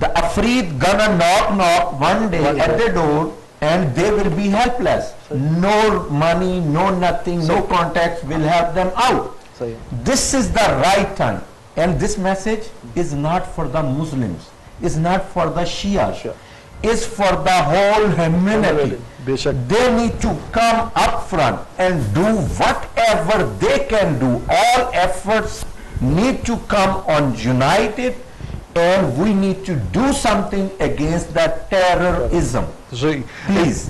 The Afreed gonna knock one day at the door and they will be helpless. No money, no nothing, no contacts will help them out. This is the right time, and this message is not for the Muslims, is not for the Shia, is for the whole humanity. They need to come up front and do whatever they can do. All efforts need to come on united, and we need to do something against that terrorism. Please.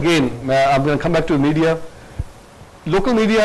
again I'm going to come back to media. Local media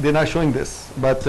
they're not showing this, but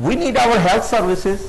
We need our health services.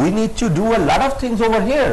We need to do a lot of things over here.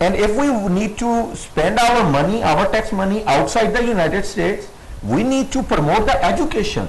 And if we need to spend our money, our tax money outside the United States, we need to promote the education.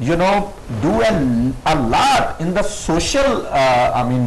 you know do a lot in the social I mean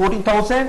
40,000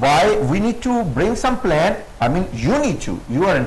Why we need to bring some plan? I mean you need to, you are in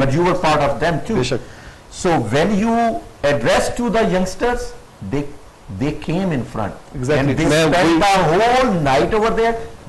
but you were part of them too. So when you address to the youngsters, they came in front. Exactly. And they spent the whole night over there.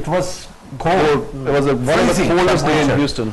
it was cold. It was one of the coldest days in Houston.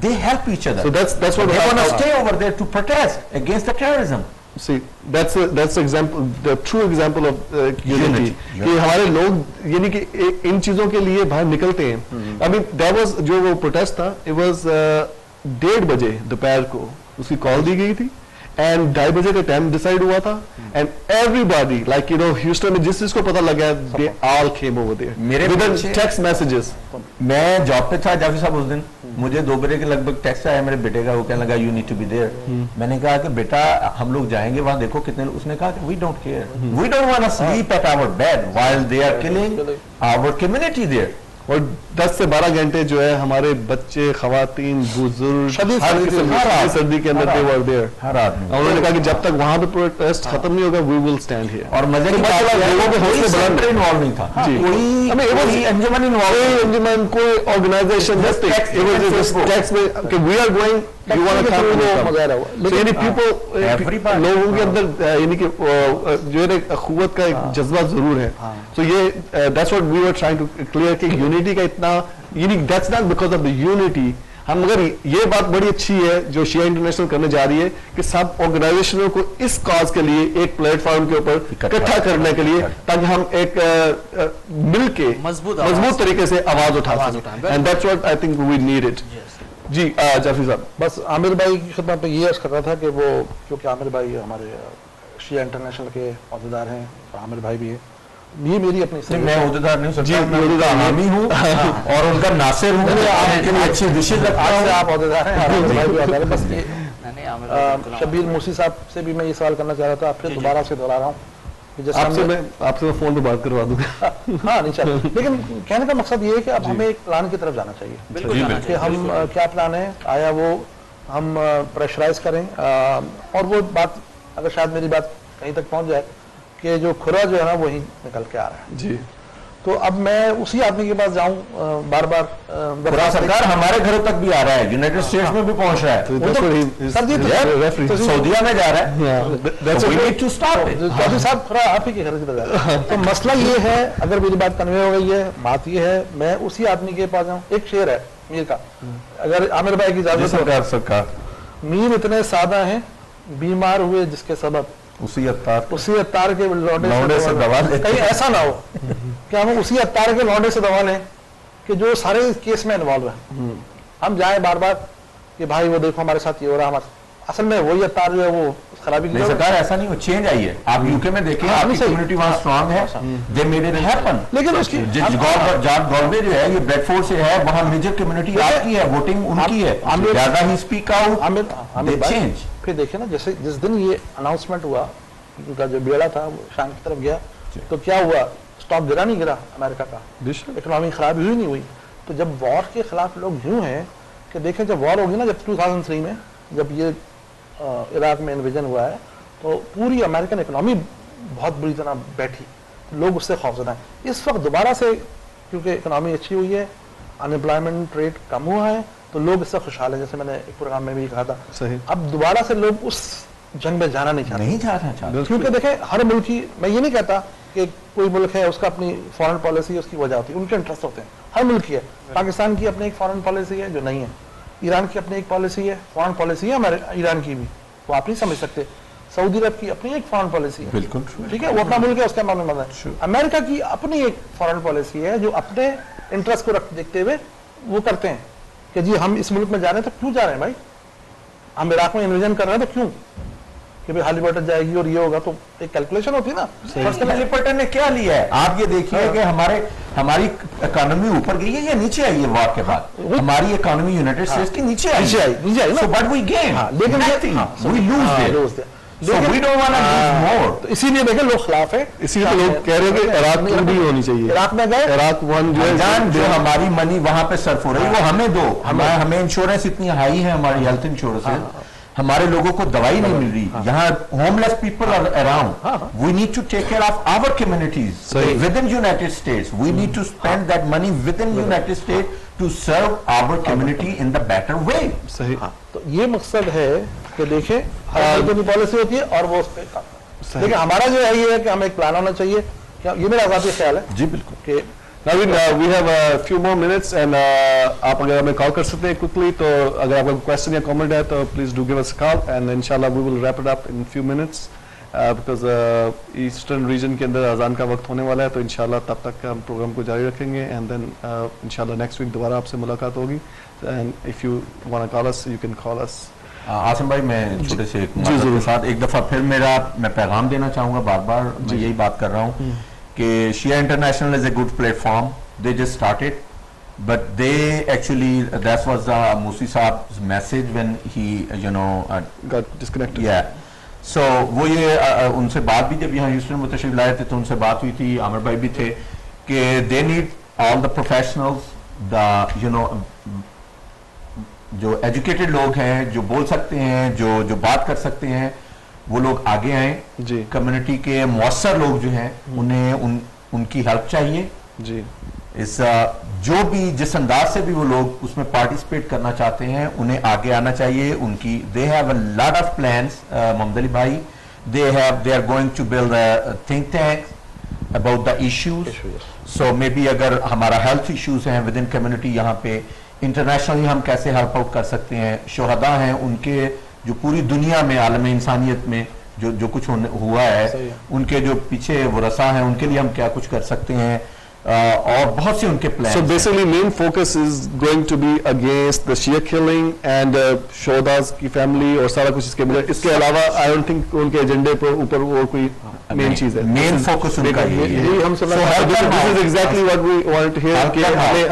They help each other. So that's what they want to stay over there to protest against the terrorism. See, that's example, the true example of unity. کہ ہمارے لوگ یعنی کہ ان چیزوں کے لیے باہر نکلتے ہیں. I mean, that was جو وہ protest تھا, it was 1:30 بجے دوپہر کو اس کی کال دی گئی تھی, اینڈ 2:30 بجے کا ٹائم ڈیسائیڈ ہوا تھا, and everybody like you know Houston میں جس چیز کو پتا لگا they all came over there. میرے ٹیکسٹ میسیجز, میں جاب پہ تھا جعفری صاحب اس دن, مجھے 2 بجے کے لگ بھگ ٹیکسٹ آیا میرے بیٹے کا, وہ کہنے لگا you need to be there. میں نے کہا کہ بیٹا ہم لوگ جائیں گے وہاں, دیکھو کتنے, اس نے کہا کہ we don't care, we don't want to sleep at our bed while they are killing our community there. اور 10 سے 12 گھنٹے جو ہے ہمارے بچے, خواتین, بزرگ, سردی کے اندر ہر آدمی, انہوں نے کہا کہ جب تک وہاں پہ پروٹیسٹ ختم نہیں ہوگا we will stand here. اور مزے کی بات ہے لوگوں کے حوصلے بلند انوالو نہیں تھا, کوئی انجمن انوالو, کوئی انجمن, کوئی آرگنائزیشن, ٹیکس میں کہ we are going, you want to come, یعنی people, لوگوں کے اندر یعنی کہ جو ہے اخوت کا ایک جذبہ ضرور ہے. تو یہ that's what we were trying to clear کہ یونٹی کا اتنا, یعنی that's not because of the unity. ہم مگر یہ بات بڑی اچھی ہے جو شیعہ انٹرنیشنل کرنے جا رہی ہے کہ سب آرگنائزیشنوں کو اس کاز کے لیے ایک پلیٹ فارم کے اوپر اکٹھا کرنے کے لیے, تاکہ ہم ایک مل کے مضبوط طریقے سے آواز اٹھا سکیں. And that's what I think we need it. جی جعفری صاحب. بس عامر بھائی کی خدمت میں یہ عرض کر رہا تھا کہ وہ کیونکہ عامر بھائی ہمارے شیعہ انٹرنیشنل کے عہدیدار ہیں اور عامر بھائی بھی ہیں, یہ میری اپنی, میں عہدیدار نہیں ہوں سر, میں عہدیدار عوامی ہوں اور ان کا ناصر ہوں, آپ کے لیے اچھی وشز رکھتا ہوں. آپ عہدیدار ہیں, عامر بھائی بھی عہدیدار ہیں. بس شبیر موسی صاحب سے بھی میں یہ سوال کرنا چاہ رہا تھا, پھر دوبارہ سے دہرا رہا ہوں, آپ سے فون پہ بات کروا دوں گا. ہاں نہیں چل, لیکن کہنے کا مقصد یہ ہے کہ اب ہمیں ایک پلان کی طرف جانا چاہیے کہ ہم کیا پلان ہے, آیا وہ ہم پریشرائز کریں, اور وہ بات اگر شاید میری بات کہیں تک پہنچ جائے کہ جو کھرا جو ہے نا وہی نکل کے آ رہا ہے. جی, تو اب میں اسی آدمی کے پاس جاؤں بار بار, سرکار ہمارے گھروں تک بھی آ رہا ہے, یونائٹڈ اسٹیٹس میں بھی پہنچ رہا ہے, سعودیہ میں جا رہا ہے. چودھری صاحب تھوڑا آپ ہی کے گھر کی بجائے, تو مسئلہ یہ ہے, اگر میری بات کنوے ہو گئی ہے, بات یہ ہے میں اسی آدمی کے پاس جاؤں. ایک شعر ہے میر کا, اگر عامر بھائی کی اجازت ہو, میر اتنے سادہ ہیں بیمار ہوئے جس کے سبب اسی عطار کے لونڈے سے دوا لیں. کہیں ایسا نہ ہو کہ ہم اسی عطار کے لونڈے سے دوا لیں کہ جو سارے کیس میں انوالو ہیں, ہم جائیں بار بار کہ بھائی وہ دیکھو ہمارے ساتھ یہ ہو رہا, ہمارے اصل میں وہی عطار جو ہے وہ خرابی کی سرکار ایسا نہیں, وہ چینج آئی ہے. آپ یو کے میں دیکھیں, آپ کی کمیونٹی وہاں اسٹرانگ ہے, دے میڈ اٹ ہیپن. لیکن اس کی جارج گالوے جو ہے یہ بیڈ فورڈ سے ہے, وہاں میجر کمیونٹی آپ کی ہے, ووٹنگ ان کی ہے, زیادہ ہی اسپیک آؤٹ, دے چینج. پھر دیکھیں نا, جیسے جس دن یہ اناؤنسمنٹ ہوا, ان کا جو بیڑا تھا وہ شام کی طرف گیا, تو کیا ہوا, اسٹاک گرا نہیں گرا امریکہ کا, اکنامی خرابی ہوئی نہیں ہوئی. تو جب وار کے خلاف لوگ یوں ہیں کہ دیکھیں جب وار ہوگی نا, جب 2003 میں جب یہ عراق میں انویژن ہوا ہے, تو پوری امریکن اکنامی بہت بری طرح بیٹھی, لوگ اس سے خوفزدہ ہیں. اس وقت دوبارہ سے کیونکہ اکنامی اچھی ہوئی ہے, انمپلائمنٹ ریٹ کم ہوا ہے, تو لوگ اس سے خوشحال ہیں. جیسے میں نے ایک پروگرام میں بھی کہا تھا, اب دوبارہ سے لوگ اس جنگ میں جانا نہیں چاہتے, کیونکہ دیکھیں ہر ملک کی, میں یہ نہیں کہتا کہ کوئی ملک ہے اس کا اپنی فارن پالیسی اس کی وجہ ہوتی ہے, ان کے انٹرسٹ ہوتے ہیں, ہر ملک کی ہے. پاکستان کی اپنی ایک فارن پالیسی ہے جو نہیں ہے, ایران کی اپنی ایک پالیسی ہے, فارن پالیسی ہے ہمارے ایران کی بھی, وہ آپ نہیں سمجھ سکتے. سعودی عرب کی اپنی ایک فارن پالیسی ہے, بالکل ٹھیک ہے, وہ اپنا ملک ہے, اس کا معلوم ہے. امریکہ کی اپنی ایک فارن پالیسی ہے جو اپنے انٹرسٹ کو دیکھتے ہوئے وہ کرتے ہیں کہ جی ہم اس ملک میں جا رہے ہیں, تو کیوں جا رہے ہیں بھائی, ہم عراق میں انویژن کر رہے ہیں, تو کیوں کہ بھائی ہالی برٹن جائے گی اور یہ ہوگا, تو ایک کیلکولیشن ہوتی ہے نا. ہالی برٹن نے کیا لیا ہے, آپ یہ دیکھیے کہ ہماری اکانومی اوپر گئی ہے یا نیچے آئی ہے وار کے بعد, ہماری اکانومی یونائٹڈ اسٹیٹس کی نیچے آئی, so but we gain, لیکن we lose there. So we don't want to lose more. تو اسی لیے دیکھیں لوگ خلاف ہے, اسی لیے لوگ کہہ رہے ہیں کہ عراق میں بھی ہونی چاہیے. عراق میں گئے, عراق ون جو ہماری منی وہاں پہ صرف ہو رہی ہے وہ ہمیں دو, ہمیں انشورنس اتنی ہائی ہے, ہماری ہیلتھ انشورنس ہے, ہمارے لوگوں کو دوائی نہیں مل رہی, یہاں homeless people are around. We need to take care of our communities within United States, we need to spend that money within United States to serve our community in the better way. صحیح. تو یہ مقصد ہے کہ دیکھیں ہر ملک کی policy ہوتی ہے اور وہ اس پہ کام. لیکن ہمارا جو ہے یہ ہے کہ ہمیں ایک پلان ہونا چاہیے, یہ میرا ذاتی خیال ہے. جی بالکل, کہ Naveen, we have a few more minutes and آپ اگر ہمیں کال کر سکتے ہیں quickly تو اگر آپ کا question یا comment ہے تو please do give us a call and inshallah we will wrap it up in few minutes because eastern region کے اندر اذان کا وقت ہونے والا ہے تو انشاءاللہ تب تک ہم پروگرام کو جاری رکھیں گے and then انشاءاللہ next week دوبارہ آپ سے ملاقات ہوگی and if you want to call us you can call us. آسم بھائی میں چھوٹے سے ایک کے ساتھ ایک دفعہ پھر میں پیغام دینا چاہوں گا بار بار میں یہی بات کر رہا ہوں کہ Shia International is a good platform they just started but they actually that was Musi Saab's message when he got disconnected. Yeah, so وہ یہ ان سے بات بھی جب یہاں ہیوسٹن میں تشریف لائے تھے تو ان سے بات ہوئی تھی عامر بھائی بھی تھے کہ they need all the professionals جو ایجوکیٹڈ لوگ ہیں جو بول سکتے ہیں جو بات کر سکتے ہیں وہ لوگ آگے آئیں جی کمیونٹی کے مؤثر لوگ جو ہیں انہیں ان کی ہیلپ چاہیے جی اس جو بھی جس انداز سے بھی وہ لوگ اس میں پارٹیسپیٹ کرنا چاہتے ہیں انہیں آگے آنا چاہیے ان کی they have a lot of plans محمد علی بھائی they are going to build a think tank about the issues so maybe اگر ہمارا health issues ہیں within community یہاں پہ انٹرنیشنلی ہم کیسے ہیلپ آؤٹ کر سکتے ہیں شہداء ہیں ان کے جو پوری دنیا میں عالم انسانیت میں جو کچھ ہوا ہے ان کے جو پیچھے ورثاء ہیں ان کے لیے ہم کیا کچھ کر سکتے ہیں اور بہت سے ان کے plan. So basically main focus is going to be against the Shia killing and شہداء کی فیملی اور سارا کچھ اس کے علاوہ I don't think ان کے ایجنڈے پر اوپر اور کوئی مین چیز ہے مین فوکس ان کا یہی ہم سب this is exactly what we wanted to hear کہ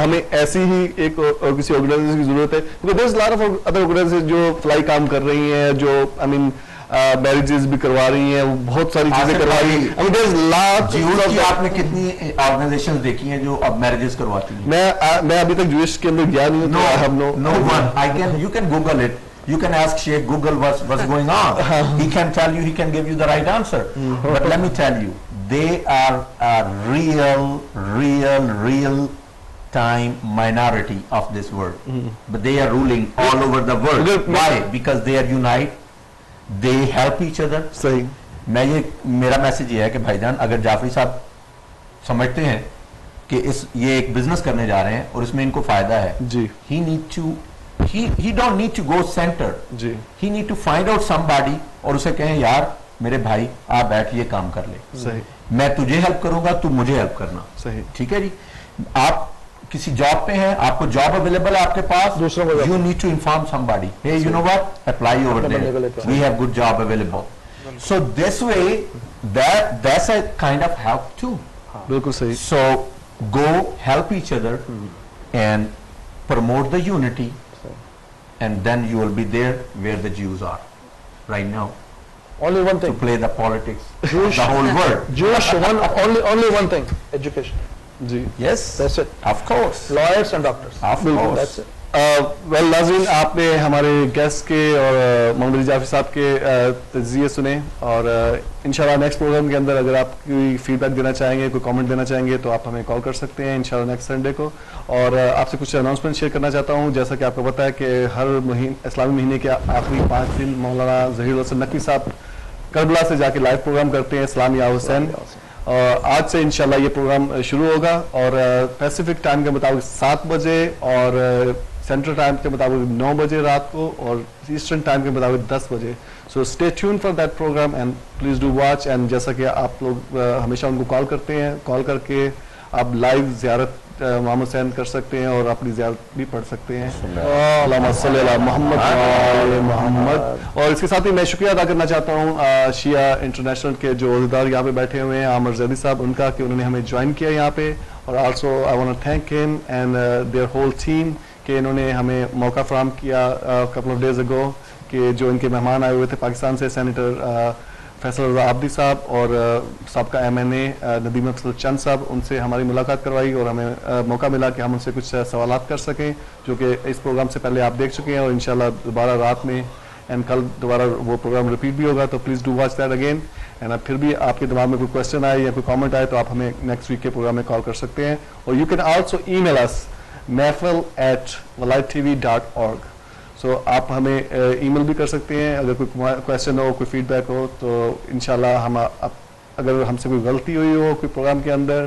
ہمیں ایسی ہی ایک اور کسی آرگنائزیشن کی ضرورت ہے because there's a lot of other organizations جو فلائی کام کر رہی ہیں جو I mean میریجز بھی کروا رہی ہیں بہت ساری چیزیں کروا رہی ہیں. آپ نے کتنی آرگنائزیشن دیکھی ہیں جو اب میریجز کرواتی ہیں؟ میں ابھی تک جوئش کے اندر گیا نہیں ہوں. You can Google it. You can ask Sheikh Google what's going on. He can tell you, he can give you the right answer. But let me tell you, they are a real time minority of this world. But they are ruling all over the world. Why? Because they are united. They help each other. صحیح. میرا message یہ ہے کہ بھائی جان اگر جعفری صاحب سمجھتے ہیں کہ یہ ایک بزنس کرنے جا رہے ہیں اور اس میں ان کو فائدہ ہے جی he don't need to go center. G he need to find out somebody اور اسے کہیں یار میرے بھائی آپ بیٹھ یہ کام کر لے صحیح میں تجھے ہیلپ کروں گا تو مجھے ہیلپ کرنا صحیح ٹھیک ہے جی. آپ کسی جاب پہ ہیں آپ کو جاب اویلیبل ہے آپ کے پاس you need to inform somebody hey you know what apply over there we have good job available so this way that's a kind of help too. بالکل صحیح. so go help each other and promote the unity and then you will be there where the Jews are right now. Only one thing to play the politics Jewish, the whole world. Jewish only one thing education. جی yes that's it of course lawyers and doctors of course that's it. Well ناظرین آپ نے ہمارے guest کے اور محمد علی جعفری صاحب کے تجزیے سنے اور انشاءاللہ نیکسٹ پروگرام کے اندر اگر آپ کوئی فیڈ بیک دینا چاہیں گے کوئی کامنٹ دینا چاہیں گے تو آپ ہمیں کال کر سکتے ہیں انشاءاللہ نیکسٹ سنڈے کو. اور آپ سے کچھ اناؤنسمنٹ شیئر کرنا چاہتا ہوں جیسا کہ آپ کو پتہ ہے کہ ہر اسلامی مہینے کے آخری 5 دن مولانا ظہیر الحسن نقوی صاحب کربلا سے جا کے لائیو پروگرام کرتے ہیں اسلام یا حسین. اور آج سے انشاءاللہ یہ پروگرام شروع ہوگا اور پیسیفک ٹائم کے مطابق 7 بجے اور سینٹرل ٹائم کے مطابق 9 بجے رات کو اور ایسٹرن ٹائم کے مطابق 10 بجے. So stay tune for that program and please do watch. And جیسا کہ آپ لوگ ہمیشہ ان کو کال کرتے ہیں کال کر کے آپ لائیو زیارت محمد حسین کر سکتے ہیں اور اپنی زیارت بھی پڑھ سکتے ہیں. اللہم صلی علی محمد وعلی محمد. اور اس کے ساتھ ہی میں شکریہ ادا کرنا چاہتا ہوں شیعہ انٹرنیشنل کے جو عہدیدار یہاں پہ بیٹھے ہوئے ہیں عامر زیدی صاحب ان کا کہ انہوں نے ہمیں جوائن کیا یہاں پہ. اور also I want to thank ہم اینڈ دیئر ہول ٹیم کہ انہوں نے ہمیں موقع فراہم کیا کپل آف ڈیز اگو کہ جو ان کے مہمان آئے ہوئے تھے پاکستان سے سینیٹر فیصل رضا عابدی صاحب اور سابقہ MNA ندیم افضل چند صاحب ان سے ہماری ملاقات کروائی اور ہمیں موقع ملا کہ ہم ان سے کچھ سوالات کر سکیں جو کہ اس پروگرام سے پہلے آپ دیکھ چکے ہیں اور انشاءاللہ دوبارہ رات میں اینڈ کل دوبارہ وہ پروگرام ریپیٹ بھی ہوگا. تو please do watch that again. And اب پھر بھی آپ کے دماغ میں کوئی کوشچن آئے یا کوئی کامنٹ آئے تو آپ ہمیں نیکسٹ ویک کے پروگرام میں کال کر سکتے ہیں. اور you can also email us mahfil@walightv.org. So آپ ہمیں ای میل بھی کر سکتے ہیں اگر کوئی کوشچن ہو کوئی فیڈ بیک ہو تو انشاءاللہ ہم اگر ہم سے کوئی غلطی ہوئی ہو کوئی پروگرام کے اندر